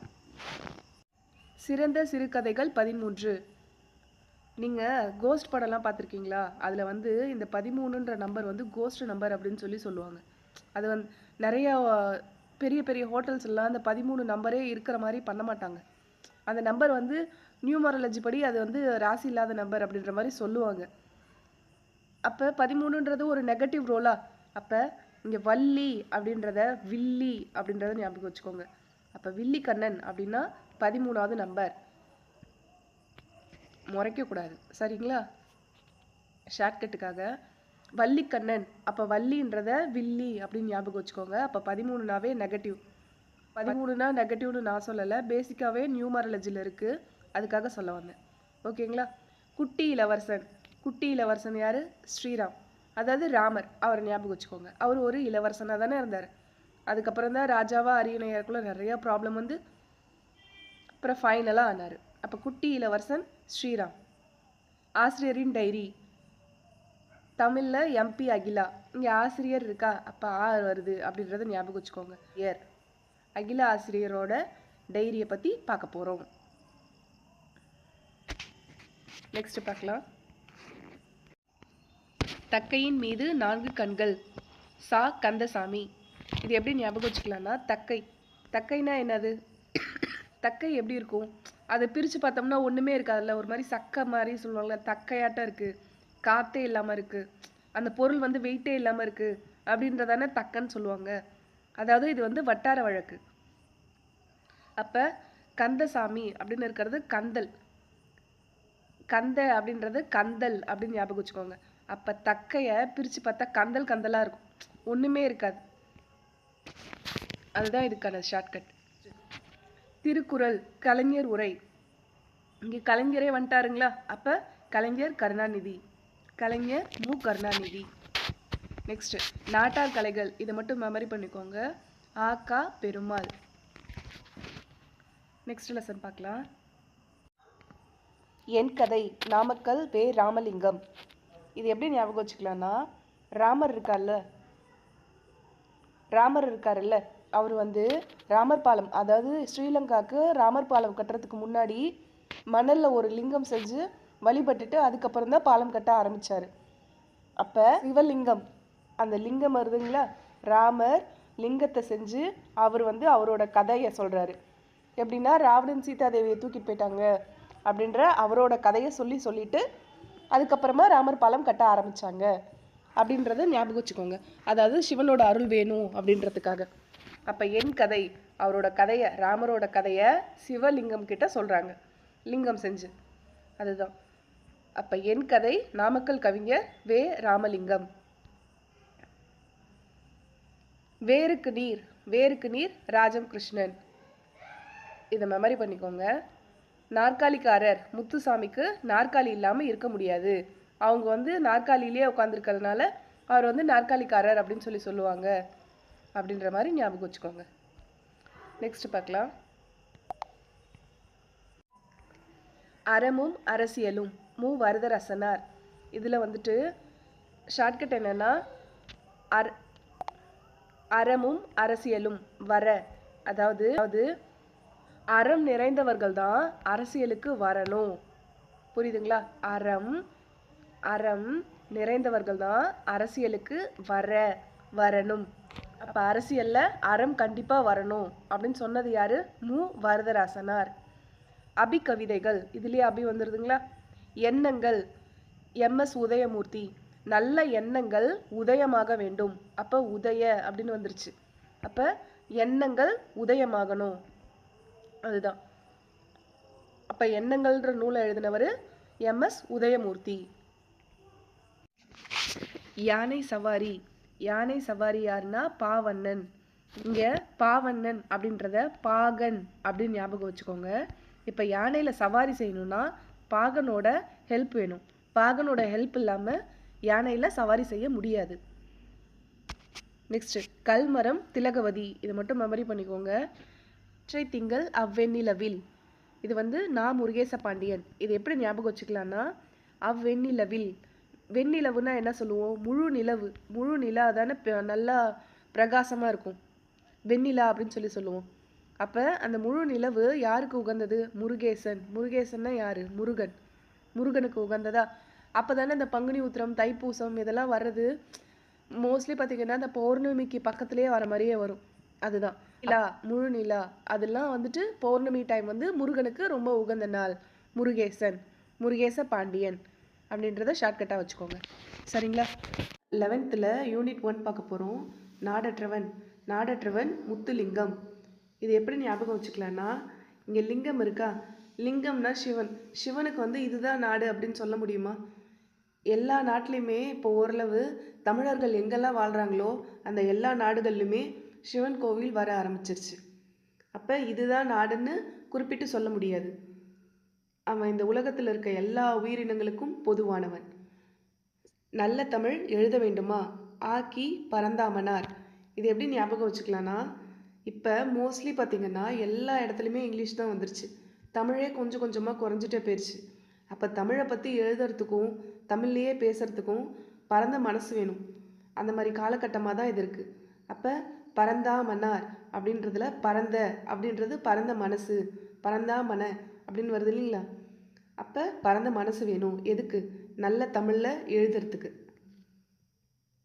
சிறந்த சிறுகதைகள் 13. நீங்கள் கோஸ்ட் படம்லாம் பார்த்துருக்கீங்களா? அதில் வந்து இந்த 13ன்ற நம்பர் வந்து கோஸ்ட் நம்பர் அப்படின்னு சொல்லுவாங்க. அது வந்து நிறைய பெரிய பெரிய ஹோட்டல்ஸ் எல்லாம் அந்த 13 நம்பரே இருக்கிற மாதிரி பண்ண மாட்டாங்க. அந்த நம்பர் வந்து நியூமராலஜி படி அது வந்து ராசி இல்லாத நம்பர் அப்படின்ற மாதிரி சொல்லுவாங்க. அப்போ 13ன்றது ஒரு நெகட்டிவ் ரோலா. அப்போ இங்கே வள்ளி அப்படின்றத வில்லி அப்படின்றத ஞாபகம் வச்சுக்கோங்க. அப்போ வில்லி கண்ணன் அப்படின்னா 13வது நம்பர். முறைக்கக்கூடாது. சரிங்களா? ஷார்ட்கட்டுக்காக வள்ளிக்கண்ணன். அப்போ வள்ளின்றத வில்லி அப்படின்னு ஞாபகம் வச்சுக்கோங்க. அப்போ 13னாவே நெகட்டிவ். 13னா நெகட்டிவ்னு நான் சொல்லலை, பேசிக்காகவே நியூமராலஜியில் இருக்குது. அதுக்காக சொல்ல வந்தேன். ஓகேங்களா? குட்டி இளவரசன். குட்டி இளவரசன் யார்? ஸ்ரீராம். அதாவது ராமர். அவர் ஞாபகம் வச்சுக்கோங்க. அவர் ஒரு இளவரசனாக தானே இருந்தார். அதுக்கப்புறம் தான் ராஜாவா அரியணையருக்குள்ள நிறைய ப்ராப்ளம் வந்து அப்புறம் ஃபைனலாக ஆனார். அப்போ குட்டி இளவரசன் ஸ்ரீராம். ஆசிரியரின் டைரி. தமிழில் எம்பி அகிலா. இங்கே ஆசிரியர் இருக்கா, அப்போ ஆர் வருது அப்படின்றத ஞாபகம் வச்சுக்கோங்க. அகிலா ஆசிரியரோட டைரியை பற்றி பார்க்க போகிறோம். நெக்ஸ்ட் பார்க்கலாம். தக்கையின் மீது 4 கண்கள். கந்தசாமி. இது எப்படி ஞாபகம் வச்சுக்கலாம்னா, தக்கைனா என்னது? தக்கை எப்படி இருக்கும்? அதை பிரித்து பார்த்தோம்னா ஒன்றுமே இருக்காதுல்ல. ஒரு மாதிரி சக்கை மாதிரி சொல்லுவாங்கள்ல, தக்கையாட்டம் இருக்குது, காற்றே இல்லாமல் இருக்குது, அந்த பொருள் வந்து வெயிட்டே இல்லாமல் இருக்குது அப்படின்றதானே தக்கன்னு சொல்லுவாங்க. அதாவது இது வந்து வட்டார வழக்கு. அப்போ கந்தசாமி அப்படின்னு இருக்கிறது கந்தல். அப்படின்றது கந்தல் அப்படின்னு ஞாபகம் வச்சுக்கோங்க. அப்போ தக்கையை பிரித்து பார்த்தா கந்தலாக இருக்கும், ஒன்றுமே இருக்காது. அதுதான் இதுக்கான ஷார்ட்கட். திருக்குறள் கலைஞர் உரை. இங்கே கலைஞரே வந்துட்டாருங்களா? அப்போ கலைஞர் கருணாநிதி. கலைஞர் மு. கருணாநிதி. நெக்ஸ்ட், நாட்டார் கலைகள். இதை மட்டும் மெமரி பண்ணிக்கோங்க. ஆ பெருமாள். நெக்ஸ்ட் லெசன் பார்க்கலாம். என் கதை. நாமக்கல் வே. ராமலிங்கம். இது எப்படி ஞாபகம் வச்சுக்கலாம்னா, ராமர் இருக்காருல்ல, அவர் வந்து ராமர் பாலம், அதாவது ஸ்ரீலங்காவுக்கு ராமர் பாலம் கட்டுறதுக்கு முன்னாடி மணலில் ஒரு லிங்கம் செஞ்சு வழிபட்டுட்டு அதுக்கப்புறம் தான் பாலம் கட்ட ஆரம்பித்தார். அப்போ சிவலிங்கம், அந்த லிங்கம் வருதுங்களா, ராமர் லிங்கத்தை செஞ்சு அவர் வந்து அவரோட கதையை சொல்கிறாரு. எப்படின்னா, ராவணன் சீதாதேவியை தூக்கிட்டு போயிட்டாங்க அப்படின்ற அவரோட கதையை சொல்லிட்டு அதுக்கப்புறமா ராமர் பாலம் கட்ட ஆரம்பித்தாங்க அப்படின்றத ஞாபகம் வச்சுக்கோங்க. அதாவது சிவனோட அருள் வேணும் அப்படின்றதுக்காக. அப்போ என் கதை, அவரோட கதையை, ராமரோட கதையை சிவலிங்கம் கிட்ட சொல்கிறாங்க, லிங்கம் செஞ்சு. அதுதான். அப்போ என் கதை நாமக்கல் கவிஞர் வே. ராமலிங்கம். வேருக்கு நீர் வேருக்கு நீர் ராஜம் கிருஷ்ணன். இதை மெமரி பண்ணிக்கோங்க. நாற்காலிக்காரர் முத்துசாமிக்கு நாற்காலி இல்லாமல் இருக்க முடியாது. அவங்க நாற்காலியிலே உட்காந்துருக்கிறதுனால அவர் நாற்காலிக்காரர் அப்படின்னு சொல்லுவாங்க அப்படின்ற மாதிரி ஞாபகம் வச்சுக்கோங்க. நெக்ஸ்ட் பார்க்கலாம். அறமும் அரசியலும் மு. வரதராசனார். இதில் ஷார்ட்கட் என்னன்னா அறமும் அரசியலும் வர, அதாவது அறம் நிறைந்தவர்கள் தான் அரசியலுக்கு வரணும். புரியுதுங்களா? அறம் நிறைந்தவர்கள் தான் அரசியலுக்கு வரணும். அப்போ அரசியலில் அறம் கண்டிப்பாக வரணும் அப்படின்னு சொன்னது யாரு? மு. வரதராசனார். அபிகவிதைகள், இதுலேயே அபி வந்துடுதுங்களா? எண்ணங்கள் எம்.எஸ். உதயமூர்த்தி. நல்ல எண்ணங்கள் உதயமாக வேண்டும். அப்போ உதய அப்படின்னு வந்துருச்சு. அப்போ எண்ணங்கள் உதயமாகணும், அதுதான். அப்போ எண்ணங்கள்ன்ற நூலை எழுதினவர் எம்.எஸ். உதயமூர்த்தி. யானை சவாரி யானை சவாரி யாருன்னா பாவண்ணன். இங்கே பாவண்ணன் அப்படின்றத பாகன் அப்படின்னு ஞாபகம் வச்சுக்கோங்க. இப்போ யானையில் சவாரி செய்யணும்னா பாகனோட ஹெல்ப் வேணும். பாகனோட ஹெல்ப் இல்லாமல் யானையில் சவாரி செய்ய முடியாது. நெக்ஸ்ட் கல்மரம் திலகவதி. இதை மட்டும் மெமரி பண்ணிக்கோங்க. திங்கள் அவ்வெண்ணிலவில். இது நா. முருகேச பாண்டியன். இது எப்படி ஞாபகம் வச்சுக்கலான்னா அவ்வெண்ணிலவில். வெண்ணிலவுன்னா என்ன சொல்லுவோம்? முழு நிலவு. முழு நிலா தானே நல்லா பிரகாசமாக இருக்கும், வெண்ணிலா அப்படின்னு சொல்லுவோம். அப்போ அந்த முழு நிலவு யாருக்கு உகந்தது? முருகேசன். முருகேசன்னா யாரு? முருகன். முருகனுக்கு உகந்ததா? அப்போ தானே இந்த பங்குனி உத்திரம், தைப்பூசம் இதெல்லாம் வர்றது மோஸ்ட்லி பார்த்தீங்கன்னா இந்த பௌர்ணமிக்கு பக்கத்துலேயே வர மாதிரியே வரும். அதுதான் நிலா, முழு நிலா. அதெல்லாம் பௌர்ணமி டைம் முருகனுக்கு ரொம்ப உகந்த நாள். முருகேசன், முருகேச பாண்டியன் அப்படின்றத ஷார்ட்கட்டாக வச்சுக்கோங்க. சரிங்களா? 11th யூனிட் 1 பார்க்க போகிறோம். நாடற்றவன். நாடற்றவன் முத்துலிங்கம். இது எப்படி ஞாபகம் வச்சுக்கலான்னா, இங்கே லிங்கம் இருக்கா? லிங்கம்னா சிவன். சிவனுக்கு இதுதான் நாடு அப்படின்னு சொல்ல முடியுமா? எல்லா நாட்டிலையுமே இப்போ ஓரளவு தமிழர்கள் எங்கெல்லாம் வாழ்கிறாங்களோ அந்த எல்லா நாடுகள்லையுமே சிவன் கோவில் வர ஆரம்பிச்சிருச்சு. அப்போ இதுதான் நாடுன்னு குறிப்பிட்டு சொல்ல முடியாது. அவன் இந்த உலகத்தில் இருக்க எல்லா உயிரினங்களுக்கும் பொதுவானவன். நல்ல தமிழ் எழுத வேண்டுமா? ஆக்கி பரந்தாமனார். இது எப்படி ஞாபகம் வச்சுக்கலான்னா, இப்போ மோஸ்ட்லி பார்த்திங்கன்னா எல்லா இடத்துலையுமே இங்கிலீஷ் தான் வந்துருச்சு. தமிழே கொஞ்சம் கொஞ்சமாக குறைஞ்சிட்டே போயிடுச்சு. அப்போ தமிழை பற்றி எழுதுறதுக்கும் தமிழ்லேயே பேசுகிறதுக்கும் பரந்த மனசு வேணும். அந்த மாதிரி காலகட்டமாக தான் இது இருக்குது. அப்போ பரந்தாமனார் அப்படின்றதுல பரந்த அப்படின்றது பரந்த மனசு, பரந்தாமன அப்படின்னு வருது இல்லைங்களா? அப்போ பரந்த மனசு வேணும். எதுக்கு? நல்ல தமிழில் எழுதுறதுக்கு.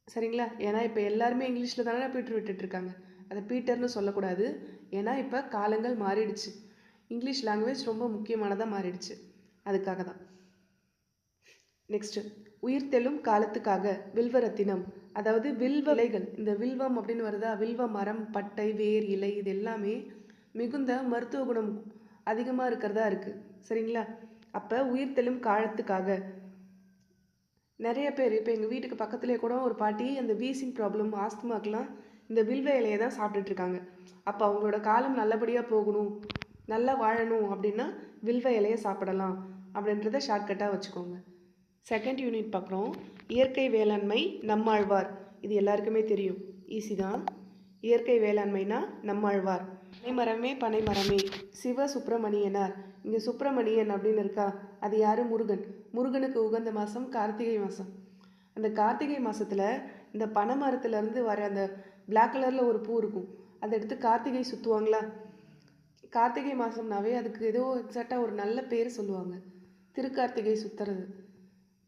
சரிங்களா? ஏன்னா இப்போ எல்லாருமே இங்கிலீஷில் தானே பீட்டர் விட்டுட்ருக்காங்க. அதை பீட்டர்னு சொல்லக்கூடாது. ஏன்னா இப்போ காலங்கள் மாறிடுச்சு. இங்கிலீஷ் லாங்குவேஜ் ரொம்ப முக்கியமானதாக மாறிடுச்சு. அதுக்காக தான். நெக்ஸ்ட்டு உயிர்த்தெழும் காலத்துக்காக வில்வரத்தினம். அதாவது வில்வ இலைகள். இந்த வில்வம் அப்படின்னு வருதா? வில்வ மரம், பட்டை, வேர், இலை இது எல்லாமே மிகுந்த மருத்துவ குணம் அதிகமாக இருக்கிறதா இருக்குது. சரிங்களா? அப்போ உயிர்த்தெழும் காலத்துக்காக நிறைய பேர், இப்போ எங்கள் வீட்டுக்கு பக்கத்துலேயே கூட ஒரு பாட்டி அந்த வீசிங் ப்ராப்ளம், ஆஸ்துமாக்கெலாம் இந்த வில்வ இலையை தான் சாப்பிட்டுட்ருக்காங்க. அப்போ அவங்களோட காலம் நல்லபடியாக போகணும், நல்லா வாழணும் அப்படின்னா வில்வ இலையை சாப்பிடலாம் அப்படின்றத ஷார்ட்கட்டாக வச்சுக்கோங்க. செகண்ட் யூனிட் பார்க்குறோம். இயற்கை வேளாண்மை நம்மாழ்வார். இது எல்லாருக்குமே தெரியும், ஈஸி தான். இயற்கை வேளாண்மைனா நம்மாழ்வார். பனைமரமே பனைமரமே சிவ சுப்பிரமணியனார். இங்கே சுப்பிரமணியன் அப்படின்னு இருக்கா? அது யார்? முருகன். முருகனுக்கு உகந்த மாதம் கார்த்திகை மாதம். அந்த கார்த்திகை மாதத்தில் இந்த பனை மரத்துலேருந்து வர அந்த பிளாக் கலரில் ஒரு பூ இருக்கும், அதை எடுத்து கார்த்திகை சுற்றுவாங்களா? கார்த்திகை மாதம்னாவே அதுக்கு ஏதோ எக்ஸாக்டாக ஒரு நல்ல பேர் சொல்லுவாங்க, திருக்கார்த்திகை சுற்றுறது.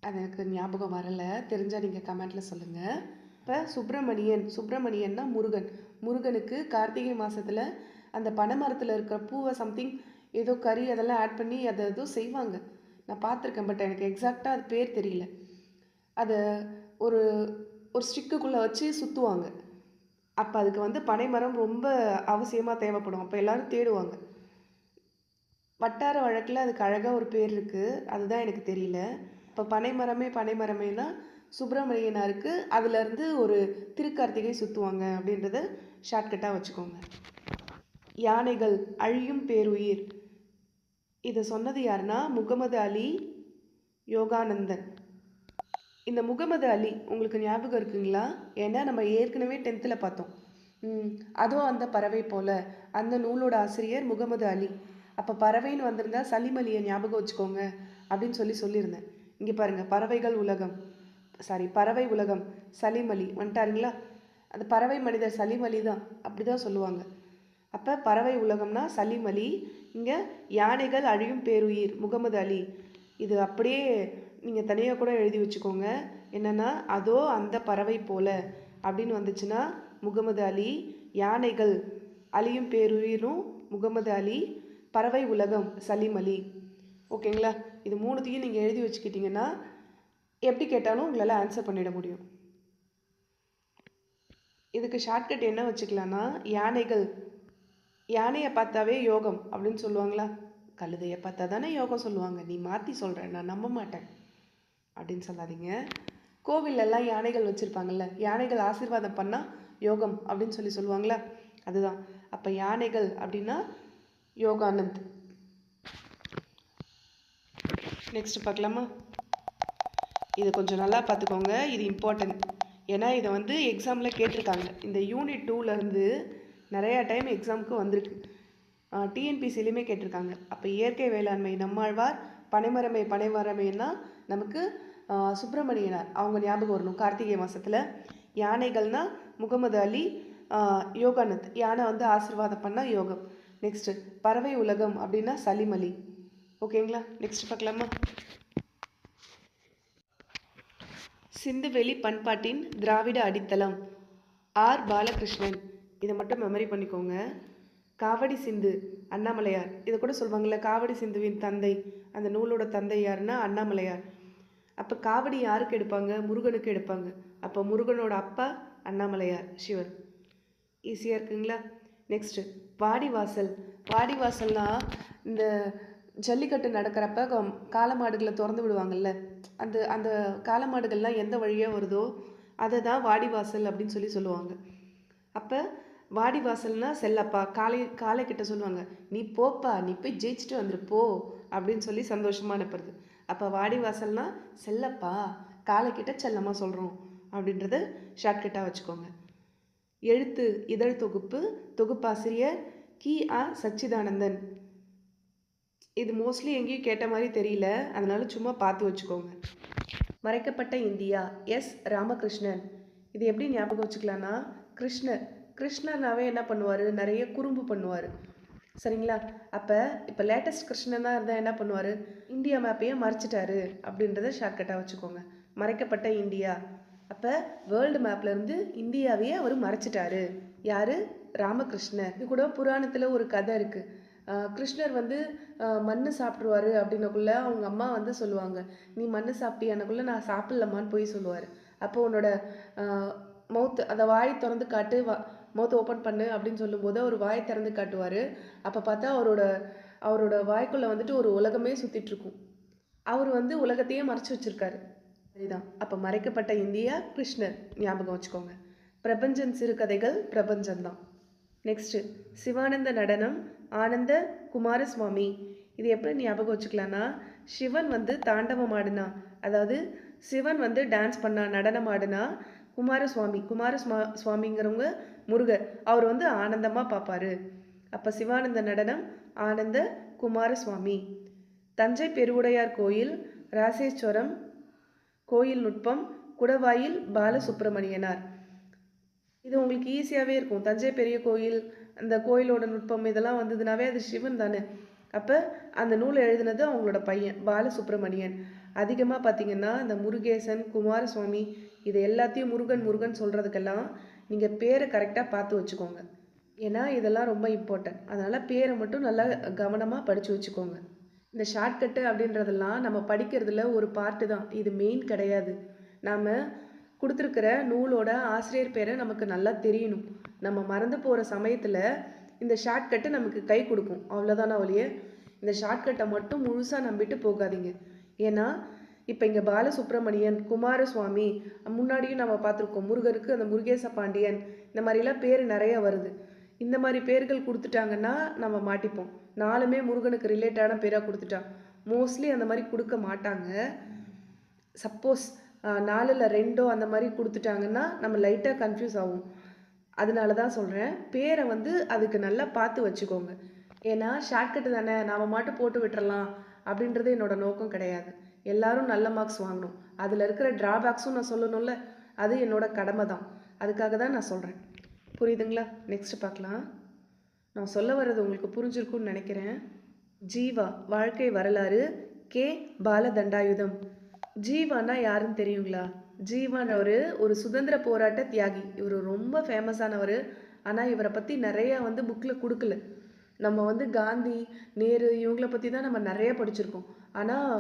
அது எனக்கு ஞாபகம் வரலை, தெரிஞ்சால் நீங்கள் கமெண்ட்டில் சொல்லுங்கள். இப்போ சுப்பிரமணியன்னா முருகன். முருகனுக்கு கார்த்திகை மாதத்தில் அந்த பனை மரத்தில் இருக்கிற பூவை சம்திங் ஏதோ கறி அதெல்லாம் ஆட் பண்ணி அதை ஏதோ செய்வாங்க, நான் பார்த்துருக்கேன். பட் எனக்கு எக்ஸாக்டாக அது பேர் தெரியல. அதை ஒரு ஒரு ஸ்டிக்குக்குள்ளே வச்சு சுற்றுவாங்க. அப்போ அதுக்கு பனை மரம் ரொம்ப அவசியமாக தேவைப்படும். அப்போ எல்லோரும் தேடுவாங்க. வட்டார வழக்கில் அதுக்கு அழகாக ஒரு பேர் இருக்குது, அதுதான் எனக்கு தெரியல. அப்போ பனைமரமே பனைமரமேனா சுப்பிரமணியனாருக்கு அதுலேருந்து ஒரு திருக்கார்த்திகை சுற்றுவாங்க அப்படின்றத ஷார்ட்கட்டாக வச்சுக்கோங்க. யானைகள் அழியும் பேருயிர், இதை சொன்னது யாருன்னா முகமது அலி யோகானந்தன். இந்த முகமது அலி உங்களுக்கு ஞாபகம் இருக்குங்களா? ஏன்னா நம்ம ஏற்கனவே 10th பார்த்தோம். அதுவும் அந்த பறவை போல, அந்த நூலோட ஆசிரியர் முகமது அலி. அப்போ பறவைன்னு வந்திருந்தா சலீம் அலியை ஞாபகம் வச்சுக்கோங்க அப்படின்னு சொல்லியிருந்தேன். இங்கே பாருங்கள், பறவை உலகம் சலீம் அலி வந்துட்டாருங்களா? அந்த பறவை மனிதர் சலீம் அலி தான், அப்படி தான் சொல்லுவாங்க. அப்போ பறவை உலகம்னா சலீம் அலி, இங்கே யானைகள் அழியும் பேருயிர் முகமது அலி. இது அப்படியே நீங்கள் தனியாக கூட எழுதி வச்சுக்கோங்க. என்னென்னா அதோ அந்த பறவை போல அப்படின்னு வந்துச்சுன்னா முகமது அலி, யானைகள் அழியும் பேருயிரும் முகமது அலி, பறவை உலகம் சலீம் அலி. ஓகேங்களா? இது மூணுத்தையும் நீங்கள் எழுதி வச்சுக்கிட்டிங்கன்னா எப்படி கேட்டாலும் உங்களால் ஆன்சர் பண்ணிட முடியும். இதுக்கு ஷார்ட்கட் என்ன வச்சுக்கலான்னா, யானையை பார்த்தாவே யோகம் அப்படின்னு சொல்லுவாங்களா? கழுதையை பார்த்தா தானே யோகம் சொல்லுவாங்க. நீ மாற்றி சொல்கிற, நான் நம்ப மாட்டேன் அப்படின்னு சொல்லாதீங்க. கோவிலெல்லாம் யானைகள் வச்சுருப்பாங்கல்ல, யானைகள் ஆசீர்வாதம் பண்ணால் யோகம் அப்படின்னு சொல்லுவாங்களா? அதுதான். அப்போ யானைகள் அப்படின்னா யோகானந்த். நெக்ஸ்ட் பார்க்கலாமா? இது கொஞ்சம் நல்லா பார்த்துக்கோங்க, இது இம்பார்ட்டன்ட். ஏன்னா இதை எக்ஸாமில் கேட்டிருக்காங்க. இந்த யூனிட் 2லேருந்து நிறையா டைம் எக்ஸாமுக்கு வந்திருக்கு. டிஎன்பிசிலையுமே கேட்டிருக்காங்க. அப்போ இயற்கை வேளாண்மை நம்மாழ்வார், பனைமரமே பனைமரமேனா நமக்கு சுப்பிரமணியனார் அவங்க ஞாபகம் வரணும் கார்த்திகை மாதத்தில். யானைகள்னா முகமது அலி, யோகானந்த் யானை ஆசீர்வாதம் பண்ணால் யோகம். நெக்ஸ்ட்டு பறவை உலகம் அப்படின்னா சலீம் அலி. ஓகேங்களா? நெக்ஸ்ட் பார்க்கலாமா? சிந்துவெளி பண்பாட்டின் திராவிட அடித்தளம் ஆர் பாலகிருஷ்ணன். இதை மட்டும் மெமரி பண்ணிக்கோங்க. காவடி சிந்து அண்ணாமலையார். இதை கூட சொல்லுவாங்கள்ல, காவடி சிந்துவின் தந்தை, அந்த நூலோட தந்தை யாருன்னா அண்ணாமலையார். அப்போ காவடி யாருக்கு எடுப்பாங்க? முருகனுக்கு எடுப்பாங்க. அப்போ முருகனோட அப்பா அண்ணாமலையார், சிவன். ஈஸியாக இருக்குங்களா? நெக்ஸ்ட்டு வாடிவாசல்னால் இந்த ஜல்லிக்கட்டு நடக்கிறப்ப காளமாடுகளை திறந்து விடுவாங்கள்ல, அந்த காளமாடுகள்லாம் எந்த வழியாக வருதோ அதை தான் வாடிவாசல் அப்படின்னு சொல்லுவாங்க. அப்போ வாடிவாசல்னா செல்லப்பா காளை கிட்ட சொல்லுவாங்க, நீ போப்பா, நீ போய் ஜெயிச்சுட்டு வந்துருப்போ அப்படின்னு சந்தோஷமாக அனுப்புறது. அப்போ வாடிவாசல்னா செல்லப்பா, காளைக்கிட்ட செல்லமாக சொல்கிறோம் அப்படின்றத ஷார்ட்கட்டாக வச்சுக்கோங்க. எழுத்து இதழ் தொகுப்பாசிரியர் கி.ஆ. சச்சிதானந்தன். இது மோஸ்ட்லி எங்கேயும் கேட்ட மாதிரி தெரியல, அதனால சும்மா பார்த்து வச்சுக்கோங்க. மறைக்கப்பட்ட இந்தியா எஸ். ராமகிருஷ்ணன். இது எப்படி ஞாபகம் வச்சுக்கலான்னா, கிருஷ்ணர்னாவே என்ன பண்ணுவார்? நிறைய குறும்பு பண்ணுவார். சரிங்களா? இப்போ லேட்டஸ்ட் கிருஷ்ணனாக இருந்தால் என்ன பண்ணுவார்? இந்தியா மேப்பையே மறைச்சிட்டாரு அப்படின்றத ஷார்ட்கட்டாக வச்சுக்கோங்க. மறைக்கப்பட்ட இந்தியா. அப்போ வேர்ல்டு மேப்லேருந்து இந்தியாவையே அவர் மறைச்சிட்டாரு. யார்? ராமகிருஷ்ணர். இது கூட புராணத்தில் ஒரு கதை இருக்குது. கிருஷ்ணர் மண் சாப்பிட்ருவார் அப்படின்னக்குள்ளே அவங்க அம்மா சொல்லுவாங்க, நீ மண் சாப்பிட்டியானக்குள்ளே நான் சாப்பிட்லம்மான்னு போய் சொல்லுவார். அப்போ உன்னோட மவுத்து, அந்த வாய் திறந்து காட்டு, மவுத்தை ஓப்பன் பண்ணு அப்படின்னு சொல்லும்போது அவர் வாயை திறந்து காட்டுவார். அப்போ பார்த்தா அவரோட வாய்க்குள்ளே ஒரு உலகமே சுற்றிட்டுருக்கும். அவர் உலகத்தையே மறைச்சி வச்சுருக்காரு. அதுதான். அப்போ மறைக்கப்பட்ட இந்தியா கிருஷ்ணர் ஞாபகம் வச்சுக்கோங்க. பிரபஞ்சன் சிறுகதைகள் பிரபஞ்சன்தான். நெக்ஸ்ட்டு சிவானந்த நடனம் ஆனந்த குமாரசுவாமி. இது எப்படி ஞாபகம் வச்சுக்கலான்னா, சிவன் தாண்டவம் ஆடுனா, அதாவது சிவன் டான்ஸ் பண்ணா, நடனம் ஆடுனா, குமாரசுவாமிங்கிறவங்க முருகர், அவர் ஆனந்தமாக பார்ப்பார். அப்போ சிவானந்த நடனம் ஆனந்த குமாரசுவாமி. தஞ்சை பெருவுடையார் கோயில் ராசேஸ்வரம் கோயில் நுட்பம் குடவாயில் பாலசுப்பிரமணியனார். இது உங்களுக்கு ஈஸியாகவே இருக்கும். தஞ்சை பெரிய கோயில், அந்த கோயிலோட நுட்பம் இதெல்லாம் வந்ததுனாவே அது சிவன் தானே. அப்போ அந்த நூலை எழுதினது அவங்களோட பையன் பாலசுப்பிரமணியன். அதிகமாக பார்த்திங்கன்னா இந்த முருகேசன், குமாரசுவாமி இது எல்லாத்தையும் முருகன் சொல்கிறதுக்கெல்லாம் நீங்கள் பேரை கரெக்டாக பார்த்து வச்சுக்கோங்க. ஏன்னா இதெல்லாம் ரொம்ப இம்பார்ட்டன்ட். அதனால் பேரை மட்டும் நல்லா கவனமாக படித்து வச்சுக்கோங்க. இந்த ஷார்ட்கட்டு அப்படின்றதெல்லாம் நம்ம படிக்கிறதுல ஒரு பார்ட்டு தான், இது மெயின் கிடையாது. நாம் கொடுத்துருக்கிற நூலோட ஆசிரியர் பேரை நமக்கு நல்லா தெரியணும். நம்ம மறந்து போகிற சமயத்தில் இந்த ஷார்ட்கட்டு நமக்கு கை கொடுக்கும், அவ்வளோதானா ஒழிய இந்த ஷார்ட்கட்டை மட்டும் முழுசாக நம்பிட்டு போகாதீங்க. ஏன்னா இப்போ இங்கே பாலசுப்ரமணியன், குமாரசுவாமி, முன்னாடியும் நம்ம பார்த்துருக்கோம் முருகருக்கு அந்த முருகேச பாண்டியன், இந்த மாதிரிலாம் பேர் நிறைய வருது. இந்த மாதிரி பேர்கள் கொடுத்துட்டாங்கன்னா நம்ம மாட்டிப்போம். நாலுமே முருகனுக்கு ரிலேட்டடான பேராக கொடுத்துட்டா மோஸ்ட்லி அந்த மாதிரி கொடுக்க மாட்டாங்க. சப்போஸ் 4ல் 2 அந்த மாதிரி கொடுத்துட்டாங்கன்னா நம்ம லைட்டாக கன்ஃபியூஸ் ஆகும். அதனால தான் சொல்கிறேன், பேரை வந்து அதுக்கு நல்லா பார்த்து வச்சுக்கோங்க. ஏன்னா ஷார்ட்கட்டு தானே, நாம் மட்டும் போட்டு விட்டுறலாம் அப்படின்றது என்னோட நோக்கம் கிடையாது. எல்லாரும் நல்ல மார்க்ஸ் வாங்கணும். அதில் இருக்கிற ட்ராபேக்ஸும் நான் சொல்லணும்ல, அது என்னோட கடமை தான். அதுக்காக தான் நான் சொல்கிறேன். புரியுதுங்களா? நெக்ஸ்ட் பார்க்கலாம். நான் சொல்ல வர்றது உங்களுக்கு புரிஞ்சிருக்கும்னு நினைக்கிறேன். ஜீவா வாழ்க்கை வரலாறு, கே பாலதண்டாயுதம். ஜீவானா யாருன்னு தெரியுங்களா? ஜீவான் ஒரு சுதந்திர போராட்ட தியாகி. இவர் ரொம்ப ஃபேமஸானவர். ஆனால் இவரை பற்றி நிறையா வந்து புக்கில் கொடுக்கல. நம்ம வந்து காந்தி, நேரு இவங்களை பற்றி தான் நம்ம நிறைய படிச்சிருக்கோம். ஆனால்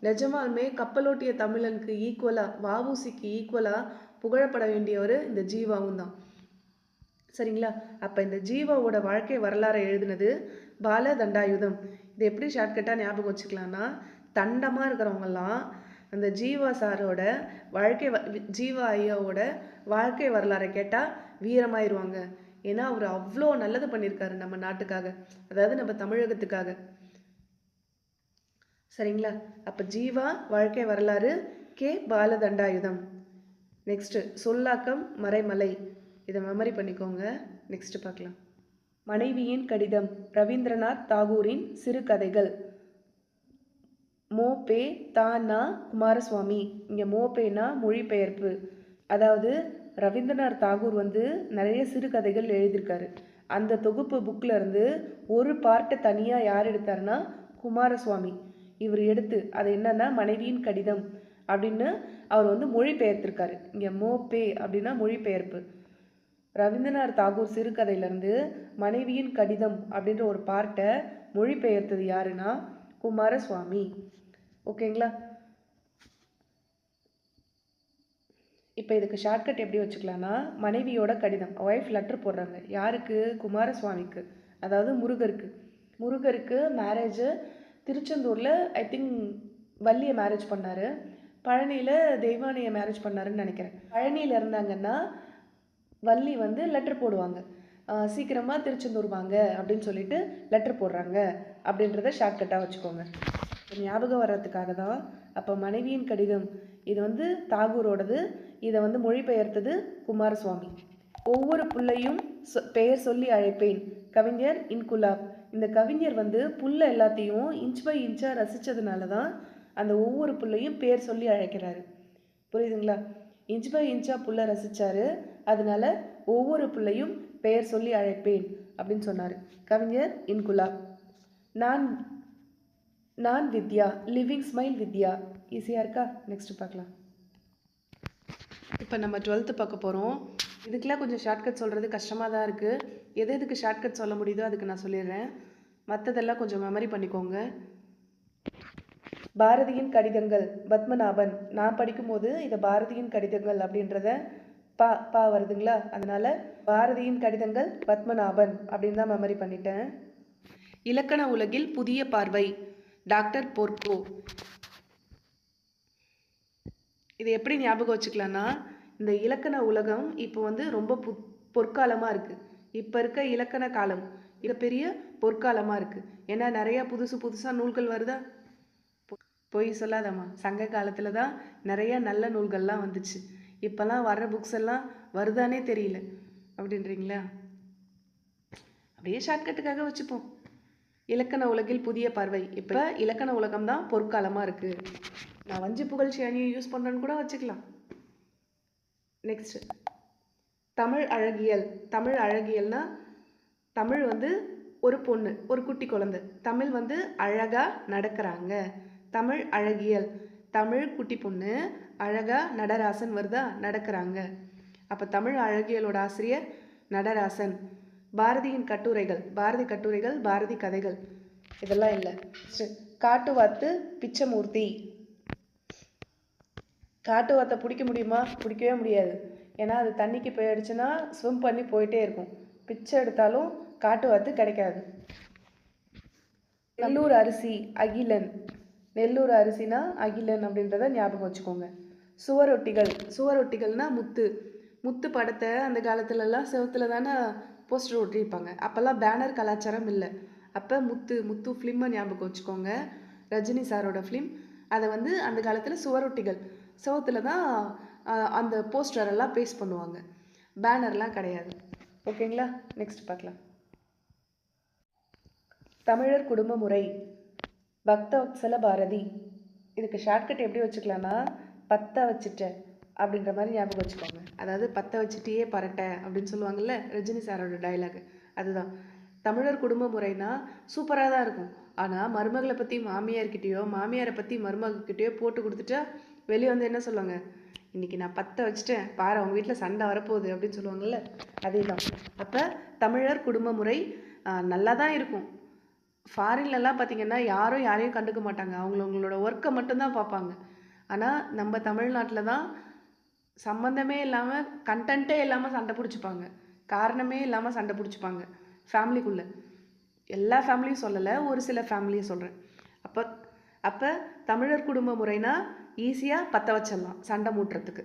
நிஜமாலுமே கப்பலோட்டிய தமிழனுக்கு ஈக்குவலாக, வஉசிக்கு ஈக்குவலாக புகழப்பட வேண்டியவர் இந்த ஜீவாவும் தான். சரிங்களா? அப்போ இந்த ஜீவாவோட வாழ்க்கை வரலாறை எழுதினது பாலதண்டாயுதம். இது எப்படி ஷார்ட்கட்டாக ஞாபகம் வச்சுக்கலான்னா, தண்டமாக இருக்கிறவங்கெல்லாம் அந்த ஜீவா சாரோட ஜீவா ஐயாவோட வாழ்க்கை வரலாறை கேட்டால் வீரமாயிருவாங்க. ஏன்னா அவர் அவ்வளோ நல்லது பண்ணியிருக்காரு நம்ம நாட்டுக்காக, அதாவது நம்ம தமிழகத்துக்காக. சரிங்களா? அப்போ ஜீவா வாழ்க்கை வரலாறு, கே பாலதண்டாயுதம். நெக்ஸ்ட்டு சொல்லாக்கம் மறைமலை. இதை மெமரி பண்ணிக்கோங்க. நெக்ஸ்ட் பார்க்கலாம். மனைவியின் கடிதம், ரவீந்திரநாத் தாகூரின் சிறுகதைகள். மோபே தானா குமாரசுவாமி. இங்கே மோபேனா மொழிபெயர்ப்பு. அதாவது ரவீந்திரநாத் தாகூர் வந்து நிறைய சிறுகதைகள் எழுதியிருக்காரு. அந்த தொகுப்பு புக்கில் இருந்து ஒரு பார்ட்டை தனியாக யார் எடுத்தாருன்னா குமாரசுவாமி. இவர் எடுத்து அது என்னன்னா மனைவியின் கடிதம் அப்படின்னு அவர் வந்து மொழிபெயர்த்திருக்காரு. இங்கே மோபே அப்படின்னா மொழிபெயர்ப்பு. ரவீந்திரநாத் தாகூர் சிறுகதையிலேருந்து மனைவியின் கடிதம் அப்படின்ற ஒரு பார்ட்டை மொழிபெயர்த்தது யாருன்னா குமாரசுவாமி. ஓகேங்களா? இப்போ இதுக்கு ஷார்ட்கட் எப்படி வச்சுக்கலான்னா, மனைவியோட கடிதம், ஒய்ஃப் லெட்டர் போடுறாங்க. யாருக்கு? குமாரசுவாமிக்கு, அதாவது முருகருக்கு. முருகருக்கு மேரேஜு திருச்செந்தூரில் ஐ திங்க் வள்ளியை மேரேஜ் பண்ணார். பழனியில் தெய்வானையை மேரேஜ் பண்ணாருன்னு நினைக்கிறேன். பழனியில் இருந்தாங்கன்னா வள்ளி வந்து லெட்டர் போடுவாங்க, சீக்கிரமாக திருச்செந்தூர் வாங்க அப்படின்னு சொல்லிட்டு லெட்டர் போடுறாங்க அப்படின்றத ஷார்ட்கட்டாக வச்சுக்கோங்க. ஞாபகம் வர்றதுக்காக தான். அப்போ மனைவியின் கடிதம் இது வந்து தாகூரோடது. இதை வந்து மொழிபெயர்த்தது குமாரசுவாமி. ஒவ்வொரு புள்ளையும் பெயர் சொல்லி அழைப்பேன், கவிஞர் இன்குலாப். இந்த கவிஞர் வந்து புல்ல எல்லாத்தையும் இன்ச் பை இன்ச்சாக ரசித்ததுனால தான் அந்த ஒவ்வொரு புள்ளையும் பேர் சொல்லி அழைக்கிறாரு. புரியுதுங்களா? இன்ச் பை இன்ச்சாக புல்ல ரசித்தார், அதனால ஒவ்வொரு புள்ளையும் பெயர் சொல்லி அழைப்பேன் அப்படின்னு சொன்னார் கவிஞர் இன்குலாப். நான் வித்யா, லிவிங் ஸ்மைல் வித்யா. ஈஸியாக இருக்கா? நெக்ஸ்ட் பார்க்கலாம். இப்போ நம்ம 12th பார்க்க போகிறோம். இதுக்கெலாம் கொஞ்சம் ஷார்ட்கட் சொல்கிறது கஷ்டமாக தான் இருக்குது. எதுக்கு ஷார்ட்கட் சொல்ல முடியுதோ அதுக்கு நான் சொல்லிடுறேன். மற்றதெல்லாம் கொஞ்சம் மெமரி பண்ணிக்கோங்க. பாரதியின் கடிதங்கள், பத்மநாபன். நான் படிக்கும்போது இதை பாரதியின் கடிதங்கள் அப்படின்றத பா வருதுங்களா, அதனால பாரதியின் கடிதங்கள் பத்மநாபன் அப்படின்னு தான் மெமரி பண்ணிட்டேன். இலக்கண உலகில் புதிய பார்வை, டாக்டர் போர்க்கோ. இது எப்படி ஞாபகம் வச்சுக்கலான்னா, இந்த இலக்கண உலகம் இப்போ வந்து ரொம்ப பொற்காலமாக இருக்குது. இப்போ இருக்க இலக்கண காலம் இது பெரிய பொற்காலமாக இருக்குது. ஏன்னா நிறையா புதுசாக நூல்கள் வருதா. பொய் சொல்லாதம்மா, சங்க காலத்தில் தான் நிறைய நல்ல நூல்கள்லாம் வந்துச்சு. இப்போல்லாம் வர்ற புக்ஸ் எல்லாம் வருதானே தெரியல அப்படின்றீங்களா? அப்படியே ஷார்ட்கட்டுக்காக வச்சுப்போம். இலக்கண உலகில் புதிய பார்வை. இப்போ இலக்கண உலகம் தான் பொற்காலமாக இருக்குது. நான் வஞ்சி புகழ்ச்சி அணியை யூஸ் பண்ணுறேன்னு கூட வச்சுக்கலாம். நெக்ஸ்ட் தமிழ் அழகியல். தமிழ் அழகியல்னா தமிழ் வந்து ஒரு பொண்ணு, ஒரு குட்டி குழந்தை. தமிழ் வந்து அழகாக நடக்கிறாங்க. தமிழ் அழகியல், தமிழ் குட்டி பொண்ணு அழகாக நடராசன் வருதா, நடக்கிறாங்க. அப்போ தமிழ் அழகியலோட ஆசிரியர் நடராசன். பாரதியின் கட்டுரைகள், பாரதி கட்டுரைகள், பாரதி கதைகள் இதெல்லாம் இல்லை. காட்டுவாத்து பிச்சமூர்த்தி. காட்டுவாத்தை பிடிக்க முடியுமா? பிடிக்கவே முடியாது. ஏன்னா அது தண்ணிக்கு போயிடுச்சுன்னா ஸ்விம் பண்ணி போயிட்டே இருக்கும். பிச்சை எடுத்தாலும் காட்டுவாத்து கிடைக்காது. நெல்லூர் அரிசி, அகிலன். நெல்லூர் அரிசினா அகிலன் அப்படின்றத ஞாபகம் வச்சுக்கோங்க. சுவரொட்டிகள், சுவரொட்டிகள்னா முத்து. முத்து படத்தை அந்த காலத்துலலாம் செவத்துல தானே போஸ்டர் ஒட்டியிருப்பாங்க. அப்போல்லாம் பேனர் கலாச்சாரம் இல்லை. அப்போ முத்து ஃபிலிமை ஞாபகம் வச்சுக்கோங்க. ரஜினி சாரோட ஃபிலிம். அதை வந்து அந்த காலத்தில் சுவரொட்டிகள் செவத்தில் தான் அந்த போஸ்டரெல்லாம் பேஸ்ட் பண்ணுவாங்க. பேனர்லாம் கிடையாது. ஓகேங்களா? நெக்ஸ்ட் பார்க்கலாம். தமிழர் குடும்ப முறை. பக்தவத்சல பாரதி. இதுக்கு ஷார்ட்கட் எப்படி வச்சுக்கலாம்னா, பற்ற வச்சுட்டேன் அப்படின்ற மாதிரி ஞாபகம் வச்சுக்கோங்க. அதாவது பற்ற வச்சுட்டே பரட்ட அப்படின்னு சொல்லுவாங்கள்ல, ரஜினி சாரோட டைலாக். அதுதான் தமிழர் குடும்ப முறைனா சூப்பராக தான் இருக்கும். ஆனால் மருமகளை பற்றி மாமியார்கிட்டயோ மாமியாரை பற்றி மருமகிட்டயோ போட்டு கொடுத்துட்டா வெளியே வந்து என்ன சொல்லுவாங்க, இன்றைக்கி நான் பற்ற வச்சுட்டேன் பாரு, அவங்க வீட்டில் சண்டை வரப்போகுது அப்படின்னு சொல்லுவாங்கள்ல, அதே தான். அப்போ தமிழர் குடும்ப முறை நல்லா தான் இருக்கும். ஃபாரின்லலாம் பார்த்திங்கன்னா யாரும் யாரையும் கண்டுக்க மாட்டாங்க. அவங்களோட ஒர்க்கை மட்டும்தான் பார்ப்பாங்க. ஆனால் நம்ம தமிழ்நாட்டில் தான் சம்மந்தமே இல்லாமல், கண்டென்ட்டே இல்லாமல் சண்டை பிடிச்சிப்பாங்க. காரணமே இல்லாமல் சண்டை பிடிச்சிப்பாங்க ஃபேமிலிக்குள்ளே. எல்லா ஃபேமிலியும் சொல்லலை, ஒரு சில ஃபேமிலியை சொல்கிறேன். அப்போ தமிழர் குடும்ப முறைனா ஈஸியாக பற்ற வச்சிடலாம் சண்டை மூட்டுறதுக்கு.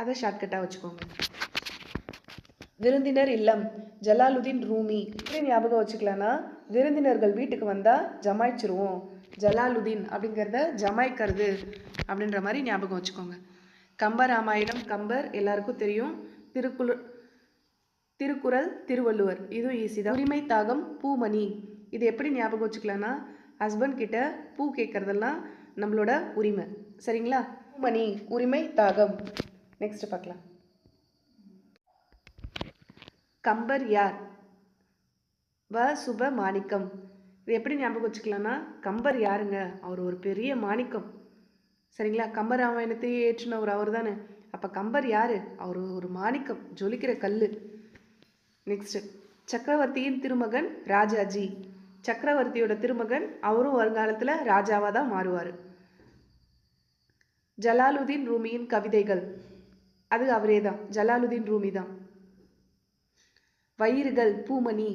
அதை ஷார்ட்கட்டாக வச்சுக்கோங்க. விருந்தினர் இல்லம். ஜலாலுதீன் ரூமி. இப்படி ஞாபகம் வச்சுக்கலான்னா, விருந்தினர்கள் வீட்டுக்கு வந்தால் ஜமாய்ச்சிருவோம். ஜலாலுதீன் அப்படிங்கிறத ஜமாய்க்கிறது அப்படின்ற மாதிரி ஞாபகம் வச்சுக்கோங்க. கம்பராமாயணம், கம்பர் எல்லாருக்கும் தெரியும். திருக்குறள், திருவள்ளுவர், இதுவும் ஈஸி தான். உரிமை தாகம், பூமணி. இது எப்படி ஞாபகம் வச்சுக்கலான்னா, ஹஸ்பண்ட் கிட்ட பூ கேட்கறதெல்லாம் நம்மளோட உரிமை. சரிங்களா? பூமணி, உரிமை தாகம். நெக்ஸ்ட் பார்க்கலாம். கம்பர் யார்? சுப மாணிக்கம். இது எப்படி ஞாபகம் வச்சுக்கலான்னா, கம்பர் யாருங்க? அவர் ஒரு பெரிய மாணிக்கம். சரிங்களா? கம்பராமாயணத்தையே ஏற்றினவர் அவர் தானே. அப்போ கம்பர் யார்? அவர் ஒரு மாணிக்கம், ஜொலிக்கிற கல். நெக்ஸ்ட், சக்கரவர்த்தியின் திருமகன் ராஜாஜி. சக்கரவர்த்தியோட திருமகன், அவரும் வருங்காலத்தில் ராஜாவாக தான் மாறுவார். ஜலாலுதீன் ரூமியின் கவிதைகள். அது அவரே தான், ஜலாலுதீன் ரூமி தான். வயிறுகள், பூமணி.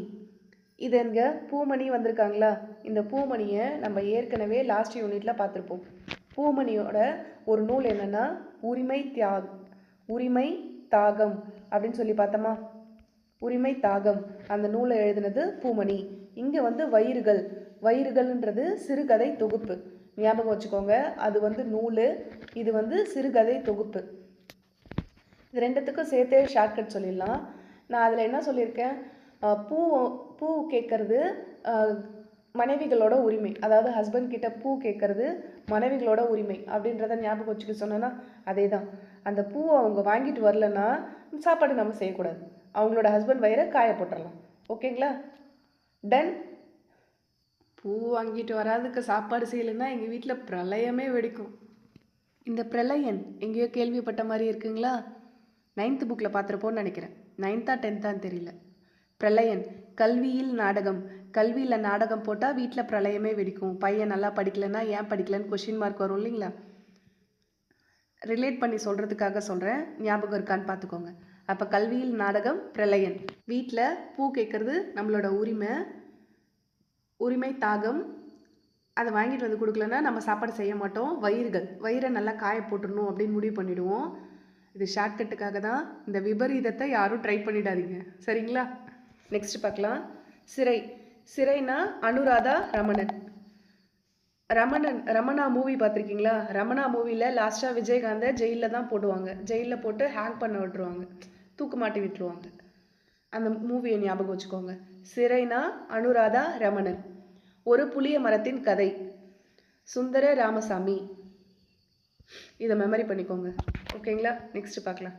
இது எங்க பூமணி வந்திருக்காங்களா? இந்த பூமணியை நம்ம ஏற்கனவே லாஸ்ட் யூனிட்ல பார்த்துருப்போம். பூமணியோட ஒரு நூல் என்னன்னா உரிமை தாகம் அப்படின்னு சொல்லி பார்த்தோமா? உரிமை தாகம், அந்த நூலை எழுதினது பூமணி. இங்கே வந்து வயிறுகள்ன்றது சிறுகதை தொகுப்பு. ஞாபகம் வச்சுக்கோங்க, அது வந்து நூல், இது வந்து சிறுகதை தொகுப்பு. இது ரெண்டுத்துக்கும் சேர்த்தே ஷார்ட்கட் சொல்லிடலாம். நான் அதில் என்ன சொல்லியிருக்கேன், பூ கேட்கறது மனைவிகளோட உரிமை, அதாவது ஹஸ்பண்ட் கிட்ட பூ கேட்கறது மனைவிகளோட உரிமை அப்படின்றத ஞாபகம் வச்சுக்க சொன்னேன்னா அதே தான். அந்த பூவை அவங்க வாங்கிட்டு வரலன்னா சாப்பாடு நம்ம செய்யக்கூடாது, அவங்களோட ஹஸ்பண்ட் வயிறை காய போட்டுடலாம். ஓகேங்களா? டன். பூ வாங்கிட்டு வராதுக்கு சாப்பாடு செய்யலைன்னா எங்கள் வீட்டில் பிரளயமே வெடிக்கும். இந்த பிரளயன் எங்கேயோ கேள்விப்பட்ட மாதிரி இருக்குங்களா? 9th புக்கில் பார்த்துருப்போன்னு நினைக்கிறேன். 9th 10th தெரியல. பிரளயன், கல்வியில் நாடகம். கல்வியில் நாடகம் போட்டால் வீட்டில் பிரளயமே வெடிக்கும். பையன் நல்லா படிக்கலைன்னா ஏன் படிக்கலன்னு கொஷின் மார்க் வரும் இல்லைங்களா? ரிலேட் பண்ணி சொல்கிறதுக்காக சொல்கிறேன், ஞாபகம் இருக்கான்னு பார்த்துக்கோங்க. அப்போ கல்வியில் நாடகம், பிரளயன். வீட்டில் பூ கேட்குறது நம்மளோட உரிமை தாகம். அதை வாங்கிட்டு வந்து கொடுக்கலன்னா நம்ம சாப்பாடு செய்ய மாட்டோம். வயிறை நல்லா காய போட்டுடணும் அப்படின்னு முடிவு பண்ணிவிடுவோம். இது ஷார்ட்கட்டுக்காக தான். இந்த விபரீதத்தை யாரும் ட்ரை பண்ணிடாதீங்க, சரிங்களா? நெக்ஸ்ட் பார்க்கலாம். சிறைனா அனுராதா ரமணா மூவி பார்த்துருக்கீங்களா? ரமணா மூவியில் லாஸ்ட்டாக விஜயகாந்தை ஜெயிலில் தான் போடுவாங்க. ஜெயிலில் போட்டு ஹேங் பண்ண விட்டுருவாங்க, தூக்கு மாட்டி விட்டுருவாங்க. அந்த மூவியை ஞாபகம் வச்சுக்கோங்க. சிறைனா அனுராதா ரமணன். ஒரு புளிய மரத்தின் கதை, சுந்தர ராமசாமி. இதை மெமரி பண்ணிக்கோங்க. ஓகேங்களா? நெக்ஸ்ட் பார்க்கலாம்.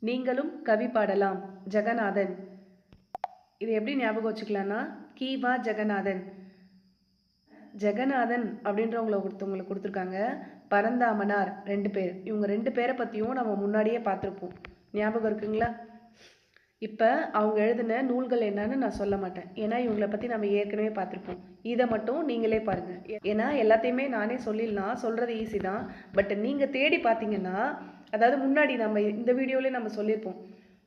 நீங்களும் கவி பாடலாம், ஜெகநாதன். இது எப்படி ஞாபகம் வச்சுக்கலான்னா, கீவா ஜெகநாதன் அப்படின்றவங்களை ஒருத்தவங்களுக்கு கொடுத்துருக்காங்க. பரந்தாமனார் 2 பேர். இவங்க 2 பேரை பற்றியும் நம்ம முன்னாடியே பார்த்துருப்போம். ஞாபகம் இருக்குங்களா? இப்போ அவங்க எழுதின நூல்கள் என்னன்னு நான் சொல்ல மாட்டேன், ஏன்னா இவங்களை பற்றி நம்ம ஏற்கனவே பார்த்துருப்போம். இதை மட்டும் நீங்களே பாருங்கள். ஏன்னா எல்லாத்தையுமே நானே சொல்லிடலாம், சொல்கிறது ஈஸி தான். பட் நீங்கள் தேடி பார்த்தீங்கன்னா, அதாவது முன்னாடி நம்ம இந்த வீடியோலேயே நம்ம சொல்லியிருப்போம்,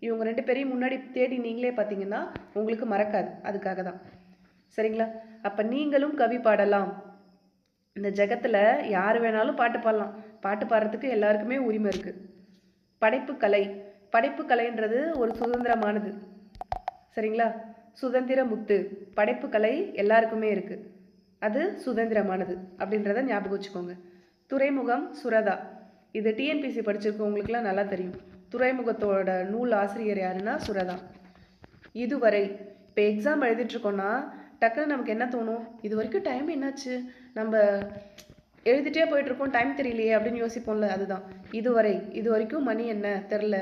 இவங்க 2 பேரையும் முன்னாடி தேடி நீங்களே பார்த்தீங்கன்னா உங்களுக்கு மறக்காது. அதுக்காக தான். சரிங்களா? அப்போ நீங்களும் கவி பாடலாம், இந்த ஜெகத்தில் யார் வேணாலும் பாட்டு பாடலாம். பாட்டு பாடுறதுக்கு எல்லாருக்குமே உரிமை இருக்குது. படைப்புக்கலை, படைப்புக்கலைன்றது ஒரு சுதந்திரமானது. சரிங்களா? சுதந்திர முத்து, படைப்புக்கலை எல்லாருக்குமே இருக்குது, அது சுதந்திரமானது அப்படின்றத ஞாபகம் வச்சுக்கோங்க. துறைமுகம் சுரதா, இது டிஎன்பிசி படிச்சிருக்கவங்களுக்குலாம் நல்லா தெரியும். துறைமுகத்தோட நூல் ஆசிரியர் யாருன்னா சுரதா. இதுவரை, இப்போ எக்ஸாம் எழுதிட்டுருக்கோன்னா டக்குன்னு நமக்கு என்ன தோணும், இது வரைக்கும் டைம் என்னாச்சு, நம்ம எழுதிட்டே போயிட்டுருக்கோம், டைம் தெரியலையே அப்படின்னு யோசிப்போம்ல, அதுதான் இதுவரை. இது வரைக்கும் மணி என்ன தெரில,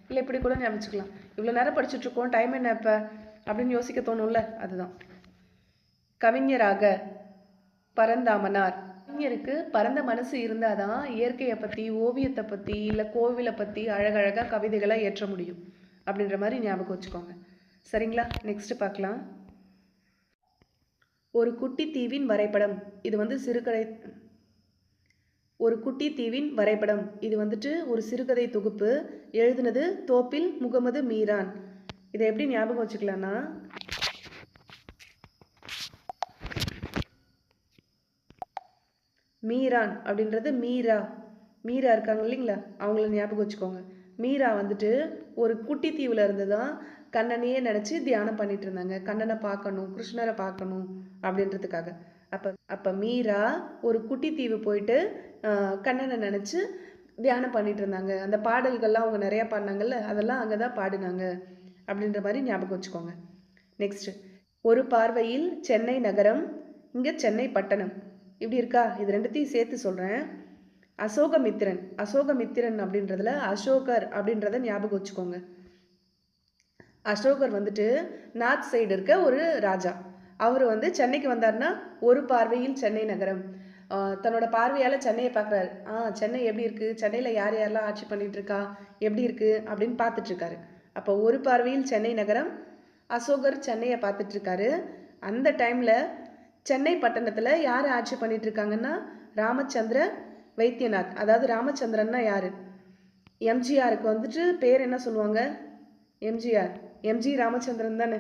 இல்லை இப்படி கூட ஞாபகிச்சுக்கலாம். இவ்வளோ நேரம் படிச்சுட்ருக்கோம், டைம் என்ன இப்போ அப்படின்னு யோசிக்க தோணும்ல, அதுதான். கவிஞராக, பரந்தாமனார். கவிஞருக்கு பரந்த மனசு இருந்தால் தான் இயற்கையை பற்றி, ஓவியத்தை பற்றி, இல்லை கோவிலை பற்றி அழகழகாக கவிதைகளை ஏற்ற முடியும் அப்படின்ற மாதிரி ஞாபகம் வச்சுக்கோங்க. சரிங்களா? நெக்ஸ்ட் பார்க்கலாம். ஒரு குட்டி தீவின் வரைபடம், இது வந்து சிறுகதை. ஒரு குட்டி தீவின் வரைபடம், இது வந்துட்டு ஒரு சிறுகதை தொகுப்பு. எழுதுனது தோப்பில் முகமது மீரான். இதை எப்படி ஞாபகம் வச்சுக்கலாம்னா, மீரான் அப்படின்றது மீரா, மீரா இருக்காங்க இல்லைங்களா, அவங்கள ஞாபகம் வச்சுக்கோங்க. மீரா வந்துட்டு ஒரு குட்டி தீவில் இருந்து தான் கண்ணனையே நினச்சி தியானம் பண்ணிட்டு இருந்தாங்க. கண்ணனை பார்க்கணும், கிருஷ்ணரை பார்க்கணும் அப்படின்றதுக்காக. அப்போ மீரா ஒரு குட்டி தீவு போயிட்டு கண்ணனை நினச்சி தியானம் பண்ணிட்டு இருந்தாங்க. அந்த பாடல்கள்லாம் அவங்க நிறையா பாடினாங்கல்ல, அதெல்லாம் அங்கே தான் பாடினாங்க அப்படின்ற மாதிரி ஞாபகம் வச்சுக்கோங்க. நெக்ஸ்ட், ஒரு பார்வையில் சென்னை நகரம், இங்கே சென்னை பட்டணம். இப்படி இருக்கா? இது ரெண்டுத்தையும் சேர்த்து சொல்கிறேன். அசோகமித்திரன், அசோகமித்திரன் அப்படின்றதுல அசோகர் அப்படின்றத ஞாபகம் வச்சுக்கோங்க. அசோகர் வந்துட்டு நார்த் சைடு இருக்க ஒரு ராஜா. அவர் வந்து சென்னைக்கு வந்தார்னா ஒரு பார்வையில் சென்னை நகரம், தன்னோட பார்வையால் சென்னையை பார்க்குறாரு. சென்னை எப்படி இருக்குது, சென்னையில் யார் யாரெல்லாம் ஆட்சி பண்ணிகிட்டு இருக்கா, எப்படி இருக்குது அப்படின்னு பார்த்துட்ருக்காரு. அப்போ ஒரு பார்வையில் சென்னை நகரம், அசோகர் சென்னையை பார்த்துட்ருக்காரு. அந்த டைமில் சென்னை பட்டணத்தில் யார் ஆட்சி பண்ணிகிட்டு இருக்காங்கன்னா ராமச்சந்திர வைத்தியநாத். அதாவது ராமச்சந்திரன்னா யார், எம்ஜிஆருக்கு வந்துட்டு பேர் என்ன சொல்லுவாங்க, எம்ஜிஆர், எம்ஜி ராமச்சந்திரன் தானே.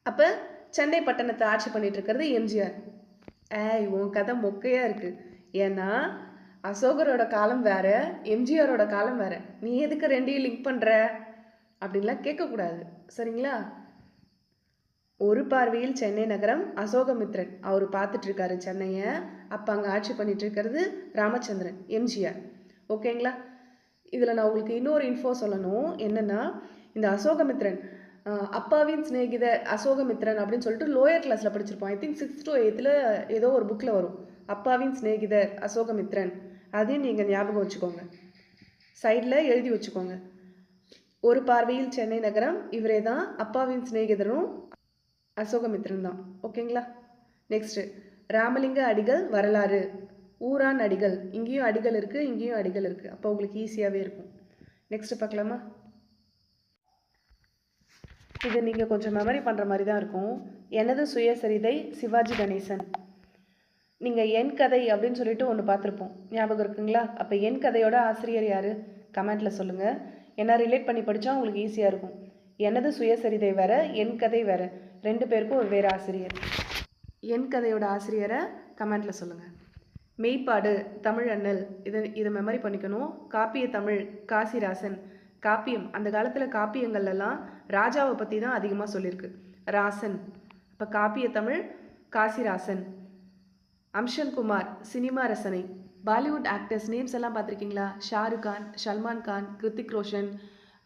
அப்போ சென்னை பட்டணத்தை ஆட்சி பண்ணிட்டு இருக்கிறது எம்ஜிஆர். உன் கதை மொக்கையாக இருக்குது. ஏன்னா அசோகரோட காலம் வேற, எம்ஜிஆரோட காலம் வேற. நீ எதுக்கு ரெண்டையும் லிங்க் பண்ணுற அப்படின்லாம் கேட்கக்கூடாது. சரிங்களா? ஒரு பார்வையில் சென்னை நகரம், அசோகமித்ரன் அவர் பார்த்துட்ருக்காரு சென்னையை. அப்போ அங்கே ஆட்சி பண்ணிட்டு இருக்கிறது ராமச்சந்திரன், எம்ஜிஆர். ஓகேங்களா? இதில் நான் உங்களுக்கு இன்னொரு இன்ஃபோ சொல்லணும். என்னென்னா, இந்த அசோகமித்ரன் அப்பாவின் சிநேகித அசோகமித்ரன் அப்படின்னு சொல்லிட்டு லோயர் கிளாஸில் படிச்சிருப்போம். I think 6th to 8th ஏதோ ஒரு புக்கில் வரும், அப்பாவின் சிநேகிதர் அசோகமித்ரன். அதையும் நீங்கள் ஞாபகம் வச்சுக்கோங்க, சைடில் எழுதி வச்சுக்கோங்க. ஒரு பார்வையில் சென்னை நகரம், இவரே தான் அப்பாவின் சிநேகிதரும் அசோகமித்ரன் தான். ஓகேங்களா? நெக்ஸ்ட்டு, ராமலிங்க அடிகள் வரலாறு, ஊரான் அடிகள். இங்கேயும் அடிகள் இருக்குது, இங்கேயும் அடிகள் இருக்குது. அப்போ உங்களுக்கு ஈஸியாகவே இருக்கும். நெக்ஸ்ட்டு பார்க்கலாமா? இது நீங்கள் கொஞ்சம் மெமரி பண்ணுற மாதிரி தான் இருக்கும். எனது சுயசரிதை சிவாஜி கணேசன். நீங்கள் என் கதை அப்படின்னு சொல்லிட்டு ஒன்று பார்த்துருப்போம், ஞாபகம் இருக்குங்களா? அப்போ என் கதையோட ஆசிரியர் யார், கமெண்ட்டில் சொல்லுங்கள். ஏன்னா ரிலேட் பண்ணி படித்தா உங்களுக்கு ஈஸியாக இருக்கும். எனது சுயசரிதை வேறு, என் கதை வேறு, ரெண்டு பேருக்கும் ஒரு வேறு ஆசிரியர். என் கதையோட ஆசிரியரை கமெண்ட்டில் சொல்லுங்கள். மெய்ப்பாடு தமிழ் அண்ணல், இதை மெமரி பண்ணிக்கணும். காப்பிய தமிழ் காசிராசன். காப்பியம், அந்த காலத்தில் காப்பியங்கள்லாம் ராஜாவை பற்றி தான் அதிகமாக சொல்லியிருக்கு, ராசன். இப்போ காப்பிய தமிழ் காசிராசன். அம்ஷன் குமார் சினிமா ரசனை. பாலிவுட் ஆக்டர்ஸ் நேம்ஸ் எல்லாம் பார்த்துருக்கீங்களா? ஷாருக் கான், சல்மான் கான், கிருத்திக் ரோஷன்,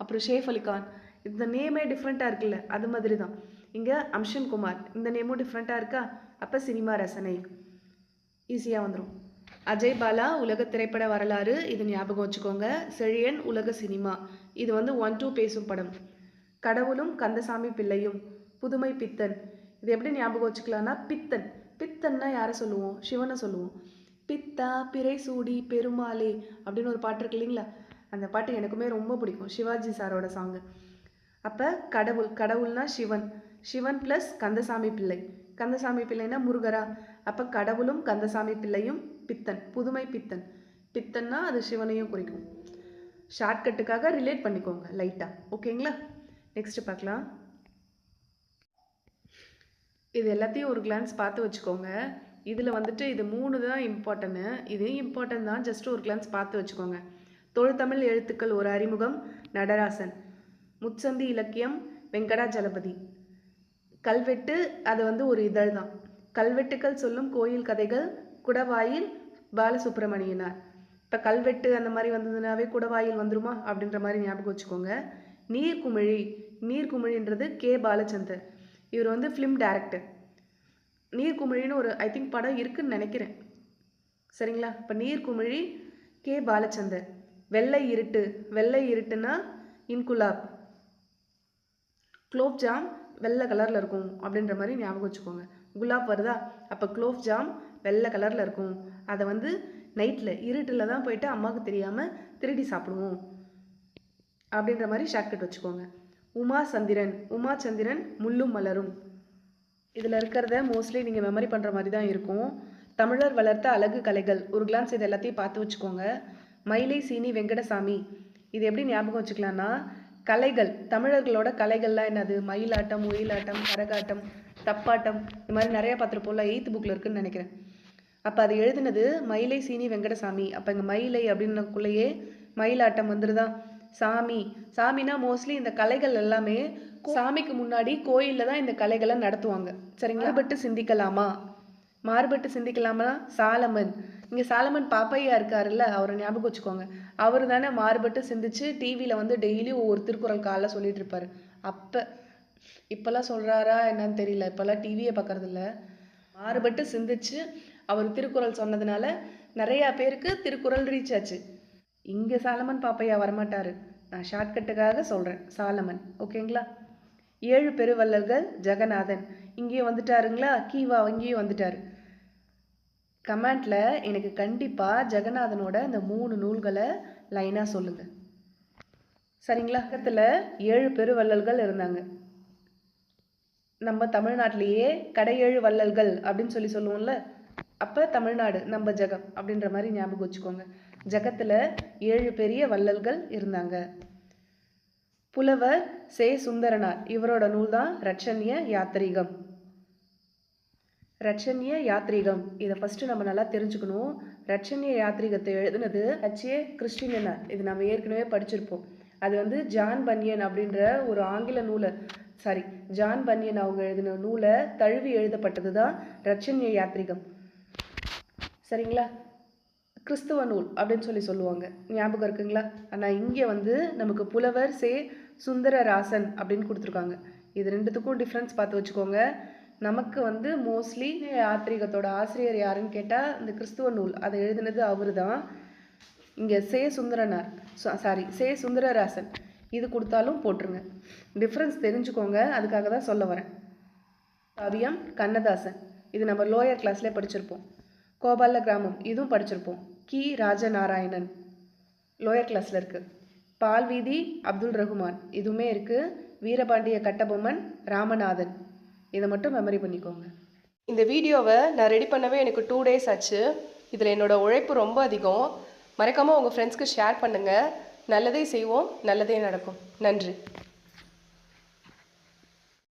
அப்புறம் ஷேஃப் அலி கான். இந்த நேமே டிஃப்ரெண்ட்டாக இருக்குல்ல, அது மாதிரி தான் இங்கே அம்ஷன் குமார். இந்த நேமும் டிஃப்ரெண்ட்டாக இருக்கா? அப்போ சினிமா ரசனை ஈஸியாக வந்துடும். அஜய் பாலா உலக திரைப்பட வரலாறு, இது ஞாபகம் வச்சுக்கோங்க. செழியன் உலக சினிமா, இது வந்து 1-2 பேசும் படம். கடவுளும் கந்தசாமி பிள்ளையும், புதுமை பித்தன். இது எப்படி ஞாபகம் வச்சுக்கலாம்னா, பித்தன், பித்தன்னா யாரை சொல்லுவோம், சிவனை சொல்லுவோம். பித்தா பிறை சூடி பெருமாளே அப்படின்னு ஒரு பாட்டு இருக்கு இல்லைங்களா, அந்த பாட்டு எனக்குமே ரொம்ப பிடிக்கும், சிவாஜி சாரோட சாங்கு. அப்போ கடவுள், கடவுள்னா சிவன், சிவன் ப்ளஸ் கந்தசாமி பிள்ளை. கந்தசாமி பிள்ளைனா முருகரா. அப்போ கடவுளும் கந்தசாமி பிள்ளையும் பித்தன், புதுமை பித்தன். பித்தன்னா அது சிவனையும் குறிக்கும். ஷார்ட்கட்டுக்காக ரிலேட் பண்ணிக்கோங்க லைட்டாக. ஓகேங்களா? நெக்ஸ்ட் பார்க்கலாம். இது எல்லாத்தையும் ஒரு கிளான்ஸ் பார்த்து வச்சுக்கோங்க. இதில் வந்துட்டு இது 3 தான் இம்பார்ட்டன்ட்டு. இது இம்பார்ட்டன்ட் தான், ஜஸ்ட் ஒரு கிளான்ஸ் பார்த்து வச்சுக்கோங்க. தொல்தமிழ் எழுத்துக்கள் ஒரு அறிமுகம் நடராசன். முச்சந்தி இலக்கியம் வெங்கடாஜலபதி. கல்வெட்டு அது வந்து ஒரு இதழ் தான். கல்வெட்டுக்கள் சொல்லும் கோயில் கதைகள் குடவாயில் பாலசுப்ரமணியனார். இப்போ கல்வெட்டு அந்த மாதிரி வந்ததுனாவே குடவாயில் வந்துருமா அப்படின்ற மாதிரி ஞாபகம் வச்சுக்கோங்க. நீர்க்குமிழி, நீர்க்குமிழின்றது கே பாலச்சந்தர். இவர் வந்து ஃபிலிம் டைரக்டர். நீர்க்குமிழின்னு ஒரு ஐ திங்க் படம் இருக்குன்னு நினைக்கிறேன். சரிங்களா? இப்போ நீர்க்குமிழி கே பாலச்சந்தர். வெள்ளை இருட்டு, வெள்ளை இருட்டுன்னா இன்குலாப். குலோப் ஜாம் வெள்ளை கலரில் இருக்கும் அப்படின்ற மாதிரி ஞாபகம் வச்சுக்கோங்க. குலாப் வருதா, அப்போ குலோப் ஜாம் வெள்ளை கலரில் இருக்கும். அதை வந்து நைட்டில் இருட்டில் தான் போயிட்டு அம்மாவுக்கு தெரியாமல் திருடி சாப்பிடுவோம் அப்படின்ற மாதிரி ஷார்ட்கட் வச்சுக்கோங்க. உமா சந்திரன், உமா சந்திரன் முள்ளும் மலரும். இதில் இருக்கிறத மோஸ்ட்லி நீங்கள் மெமரி பண்ணுற மாதிரி தான் இருக்கும். தமிழர் வளர்த்த அழகு கலைகள் ஒரு கிளான்ஸ் இது எல்லாத்தையும் பார்த்து வச்சுக்கோங்க. மயிலை சீனி வெங்கடசாமி. இது எப்படி ஞாபகம் வச்சுக்கலான்னா, கலைகள் தமிழர்களோட கலைகள்லாம் என்னது? மயிலாட்டம், ஒயிலாட்டம், கரகாட்டம், தப்பாட்டம், இந்த மாதிரி நிறையா பார்த்துருப்போம்ல. 8th புக்கில் இருக்குதுன்னு நினைக்கிறேன். அப்போ அது எழுதுனது மயிலை சீனி வெங்கடசாமி. அப்போ இங்கே மயிலை அப்படின்னக்குள்ளேயே மயிலாட்டம் வந்துடுதா. சாமி, சாமினா மோஸ்ட்லி இந்த கலைகள் எல்லாமே சாமிக்கு முன்னாடி கோயிலில் தான் இந்த கலைகளை நடத்துவாங்க. சரிங்களா? மாறுபட்டு சிந்திக்கலாமா, மாறுபட்டு சிந்திக்கலாமா சாலமன். இங்கே சாலமன் பாப்பையா இருக்காருல்ல, அவரை ஞாபகம் வச்சுக்கோங்க. அவர் தானே மாறுபட்டு சிந்திச்சு டிவியில் வந்து டெய்லி ஒவ்வொரு திருக்குறள் காலைல சொல்லிட்டு இருப்பாரு. அப்போ இப்போல்லாம் சொல்கிறாரா என்னன்னு தெரியல, இப்போல்லாம் டிவியை பார்க்கறதில்ல. மாறுபட்டு சிந்திச்சு அவர் திருக்குறள் சொன்னதுனால நிறையா பேருக்கு திருக்குறள் ரீச் ஆச்சு. இங்கே சாலமன் பாப்பையா வரமாட்டார், நான் ஷார்ட்கட்டுக்காக சொல்கிறேன். சாலமன், ஓகேங்களா? 7 பெருவள்ளல்கள் ஜெகநாதன். இங்கேயும் வந்துட்டாருங்களா? கீவா இங்கேயும் வந்துட்டார். கமெண்ட்டில் எனக்கு கண்டிப்பாக ஜெகநாதனோட இந்த 3 நூல்களை லைனாக சொல்லுங்கள். சரிங்களா? பக்கத்தில் 7 பெருவள்ளல்கள் இருந்தாங்க. நம்ம தமிழ்நாட்டிலேயே கடை 7 வள்ளல்கள் அப்படின்னு சொல்லுவோம்ல. அப்போ தமிழ்நாடு நம்ம ஜெகம் அப்படின்ற மாதிரி ஞாபகம் வச்சுக்கோங்க. ஜெகத்தில் 7 பெரிய வள்ளல்கள் இருந்தாங்க. புலவர் சே சுந்தரனார், இவரோட நூல் தான் ரட்சண்ய யாத்திரிகம். ரட்சண்ய யாத்திரிகம் இதை ஃபஸ்ட்டு நம்ம நல்லா தெரிஞ்சுக்கணும். ரட்சண்ய யாத்திரிகத்தை எழுதுனது H.A. கிறிஸ்டினனார். இது நம்ம ஏற்கனவே படிச்சிருப்போம். அது வந்து ஜான் பன்யன் அப்படின்ற ஒரு ஆங்கில நூலை ஜான் பன்யன் அவங்க எழுதின நூலை தழுவி எழுதப்பட்டது தான் ரட்சண்ய யாத்திரிகம். சரிங்களா? கிறிஸ்துவ நூல் அப்படின்னு சொல்லுவாங்க. ஞாபகம் இருக்குங்களா? ஆனால் இங்கே வந்து நமக்கு புலவர் சே சுந்தரராசன் அப்படின்னு கொடுத்துருக்காங்க. இது ரெண்டுத்துக்கும் டிஃப்ரென்ஸ் பார்த்து வச்சுக்கோங்க. நமக்கு வந்து மோஸ்ட்லி யாத்திரிகத்தோட ஆசிரியர் யாருன்னு கேட்டால் இந்த கிறிஸ்துவ நூல் அதை எழுதினது அவர் தான். இங்கே சே சுந்தரராசன் இது கொடுத்தாலும் போட்டுருங்க. டிஃப்ரென்ஸ் தெரிஞ்சுக்கோங்க, அதுக்காக தான் சொல்ல வரேன். காவியம் கண்ணதாசன், இது நம்ம லோயர் கிளாஸ்லேயே படிச்சிருப்போம். கோபால கிராமம் இதுவும் படிச்சிருப்போம். கி ராஜநாராயணன் லோயர் கிளாஸில் இருக்குது. பால்வீதி அப்துல் ரஹ்மான் இதுவுமே இருக்குது. வீரபாண்டிய கட்டபொம்மன் ராமநாதன், இதை மட்டும் மெமரி பண்ணிக்கோங்க. இந்த வீடியோவை நான் ரெடி பண்ணவே எனக்கு 2 days ஆச்சு. இதில் என்னோடய உழைப்பு ரொம்ப அதிகம். மறக்காமல் உங்கள் ஃப்ரெண்ட்ஸ்க்கு ஷேர் பண்ணுங்கள். நல்லதே செய்வோம், நல்லதே நடக்கும். நன்றி.